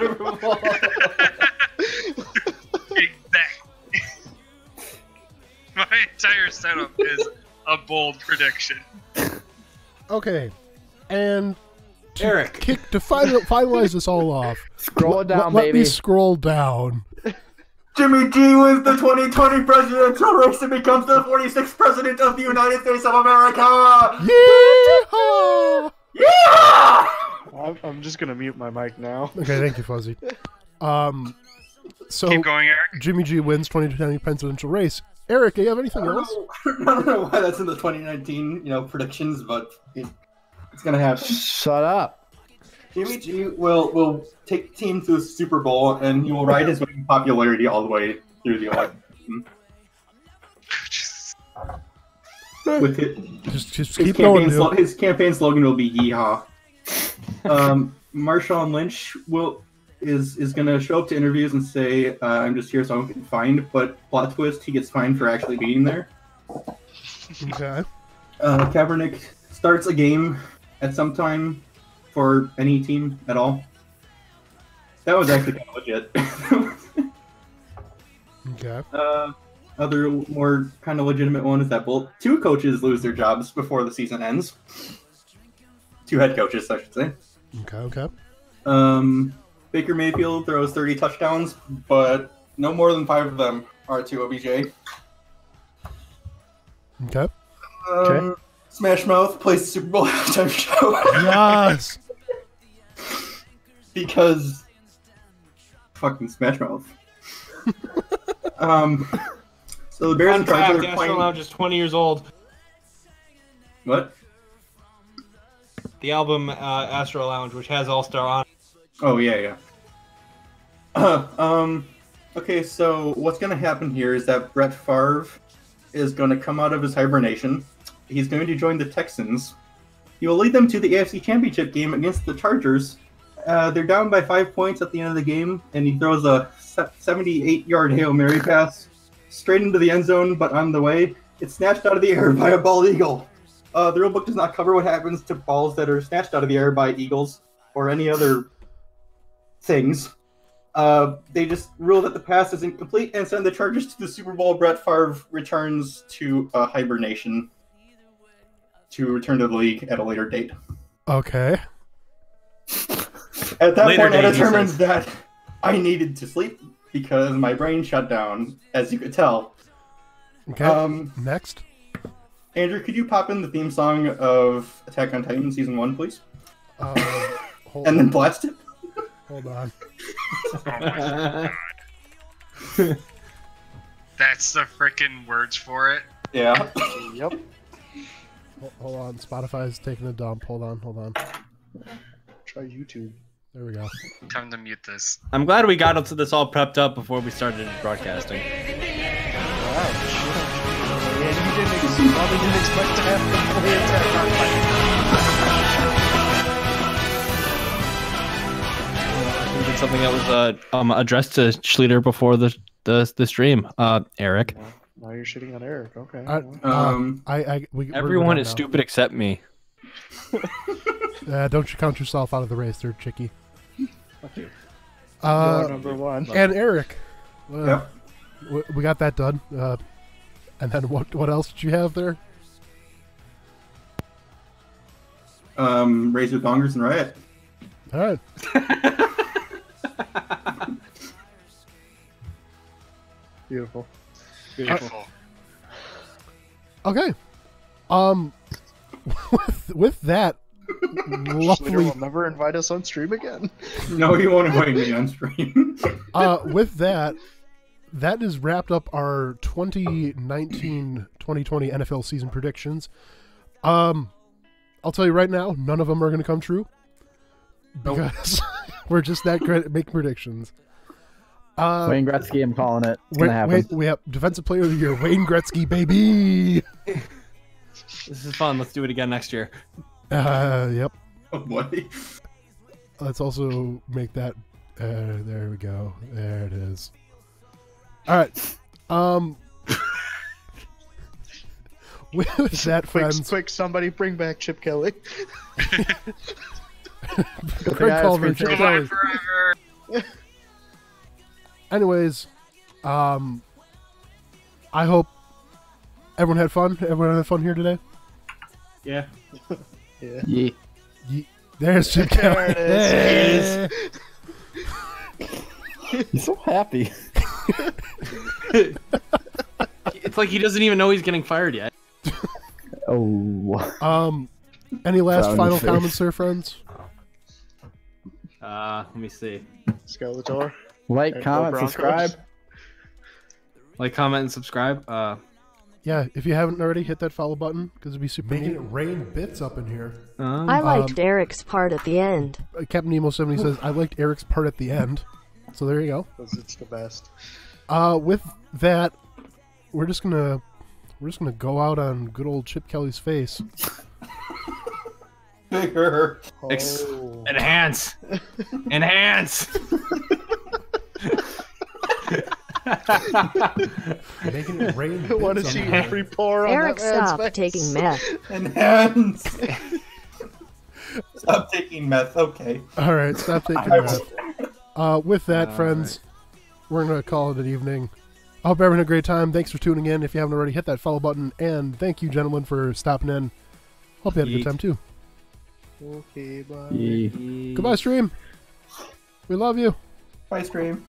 Speaker 6: Exactly. My entire setup is a bold prediction.
Speaker 1: Okay. And
Speaker 5: Eric.
Speaker 1: to finalize this all off,
Speaker 2: Scroll it down,
Speaker 1: let
Speaker 2: baby.
Speaker 1: me scroll down.
Speaker 3: Jimmy G wins the 2020 presidential race and becomes the 46th president of the United States of America.
Speaker 1: Yeehaw!
Speaker 3: Yeah!
Speaker 4: I'm just gonna mute my mic now.
Speaker 1: Okay, thank you, Fuzzy. So
Speaker 6: Keep going, Eric.
Speaker 1: Jimmy G wins 2020 presidential race. Eric, do you have anything else?
Speaker 3: I don't know why that's in the 2019, predictions, but it's gonna happen.
Speaker 2: Shut up.
Speaker 3: Jimmy G will take the team to the Super Bowl, and he will ride his popularity all the way through the election. With it,
Speaker 1: Just
Speaker 3: his
Speaker 1: keep going,
Speaker 3: campaign,
Speaker 1: dude.
Speaker 3: his campaign slogan will be "Yeehaw." Marshawn Lynch is gonna show up to interviews and say, "I'm just here so I don't get fined." But plot twist, he gets fined for actually being there.
Speaker 1: Okay.
Speaker 3: Kaepernick starts a game at some time for any team at all. That was actually kind of legit.
Speaker 1: Okay.
Speaker 3: Other more kind of legitimate one is that 2 coaches lose their jobs before the season ends. 2 head coaches, I should say.
Speaker 1: Okay.
Speaker 3: Baker Mayfield throws 30 touchdowns, but no more than 5 of them are to OBJ.
Speaker 1: Okay.
Speaker 3: Smash Mouth plays the Super Bowl halftime show.
Speaker 1: Yes.
Speaker 3: Because fucking Smash Mouth. So the Bears
Speaker 5: Fun
Speaker 3: and Chargers
Speaker 5: fact,
Speaker 3: are
Speaker 5: Astro
Speaker 3: playing.
Speaker 5: Lounge is 20 years old.
Speaker 3: What?
Speaker 5: The album Astro Lounge, which has All Star on.
Speaker 3: Oh yeah. Okay, so what's gonna happen here is that Brett Favre is gonna come out of his hibernation. He's going to join the Texans. He will lead them to the AFC Championship game against the Chargers. They're down by 5 points at the end of the game, and he throws a 78-yard Hail Mary pass straight into the end zone, but on the way, it's snatched out of the air by a bald eagle. The rule book does not cover what happens to balls that are snatched out of the air by eagles or any other things. They just rule that the pass is incomplete and send the Chargers to the Super Bowl. Brett Favre returns to hibernation to return to the league at a later date.
Speaker 1: Okay.
Speaker 3: At that
Speaker 5: Later
Speaker 3: point, I
Speaker 5: date, he
Speaker 3: determined
Speaker 5: says.
Speaker 3: that I needed to sleep because my brain shut down, as you could tell.
Speaker 1: Okay. Next.
Speaker 3: Andrew, could you pop in the theme song of Attack on Titan Season 1, please?
Speaker 1: Hold,
Speaker 3: And then blast it?
Speaker 1: hold on.
Speaker 6: That's the freaking words for it.
Speaker 3: Yeah.
Speaker 4: Yep.
Speaker 1: Hold on. Spotify's taking a dump. Hold on.
Speaker 4: Try YouTube.
Speaker 1: There we go.
Speaker 6: Time to mute this.
Speaker 5: I'm glad we got up to this all prepped up before we started broadcasting.
Speaker 4: Wow. You probably didn't expect to have to play Attack on Titan.
Speaker 5: We did something that was addressed to Schleter before the stream. Eric.
Speaker 4: Now you're shitting on Eric. Okay.
Speaker 1: We're
Speaker 5: Everyone
Speaker 1: done
Speaker 5: is
Speaker 1: now.
Speaker 5: stupid except me.
Speaker 1: Don't you count yourself out of the race there, Chicky.
Speaker 4: Fuck you.
Speaker 1: Uh,
Speaker 4: You're number one.
Speaker 1: and Eric.
Speaker 3: Yep.
Speaker 1: We got that done. And then what else did you have there?
Speaker 3: Raise your dongers and riot.
Speaker 1: All right.
Speaker 4: Beautiful.
Speaker 6: Beautiful.
Speaker 1: Okay. With that
Speaker 4: Schleter
Speaker 1: lovely
Speaker 4: will never invite us on stream again.
Speaker 3: No, you won't invite me on stream.
Speaker 1: with that is wrapped up our 2019-2020 NFL season predictions. I'll tell you right now, none of them are going to come true because we're just that great at making predictions.
Speaker 2: Wayne Gretzky, I'm calling it. It's gonna happen.
Speaker 1: We have Defensive Player of the Year, Wayne Gretzky, baby.
Speaker 5: This is fun. Let's do it again next year.
Speaker 1: Yep.
Speaker 3: Oh boy.
Speaker 1: Let's also make that. There we go. There it is. All right. With that, friends.
Speaker 4: Quick, somebody bring back Chip Kelly.
Speaker 1: Craig Culver, Chip
Speaker 6: Live
Speaker 1: Kelly.
Speaker 6: forever.
Speaker 1: Anyways, I hope everyone had fun. Everyone had fun here today.
Speaker 5: Yeah.
Speaker 4: Yeah.
Speaker 2: Yeah.
Speaker 1: There's Chip
Speaker 4: There
Speaker 1: Kelly.
Speaker 4: it is.
Speaker 2: He's so happy.
Speaker 5: It's like he doesn't even know he's getting fired yet.
Speaker 2: Oh.
Speaker 1: Any last
Speaker 2: Frown
Speaker 1: final
Speaker 2: your face.
Speaker 1: comments there, friends?
Speaker 5: Let me see.
Speaker 4: Skeletor.
Speaker 2: Like,
Speaker 4: And
Speaker 2: comment,
Speaker 4: go Broncos.
Speaker 2: subscribe.
Speaker 5: Like, comment, and subscribe.
Speaker 1: Yeah, if you haven't already, hit that follow button because it'd be super
Speaker 8: Making
Speaker 1: neat.
Speaker 8: it rain bits up in here.
Speaker 7: I liked Eric's part at the end.
Speaker 1: Captain Nemo 70 says, I liked Eric's part at the end. So there you go.
Speaker 4: Because it's the best.
Speaker 1: With that, we're just gonna go out on good old Chip Kelly's face.
Speaker 3: Bigger.
Speaker 4: Oh.
Speaker 5: Enhance. Enhance.
Speaker 8: Making it rain
Speaker 4: I want to
Speaker 8: bits
Speaker 4: see
Speaker 8: up in here.
Speaker 4: every pore on
Speaker 7: Eric,
Speaker 4: that man's
Speaker 7: stop
Speaker 4: face.
Speaker 7: taking meth.
Speaker 3: Enhance. Stop taking meth. Okay.
Speaker 1: All right, stop taking
Speaker 3: I
Speaker 1: that. With that, friends, we're gonna call it an evening. I hope everyone had a great time. Thanks for tuning in. If you haven't already, hit that follow button. And thank you, gentlemen, for stopping in. Hope you had a good
Speaker 5: Yeet.
Speaker 1: time too.
Speaker 4: Okay, bye.
Speaker 2: Yeah.
Speaker 1: Goodbye, stream. We love you.
Speaker 3: Bye, stream.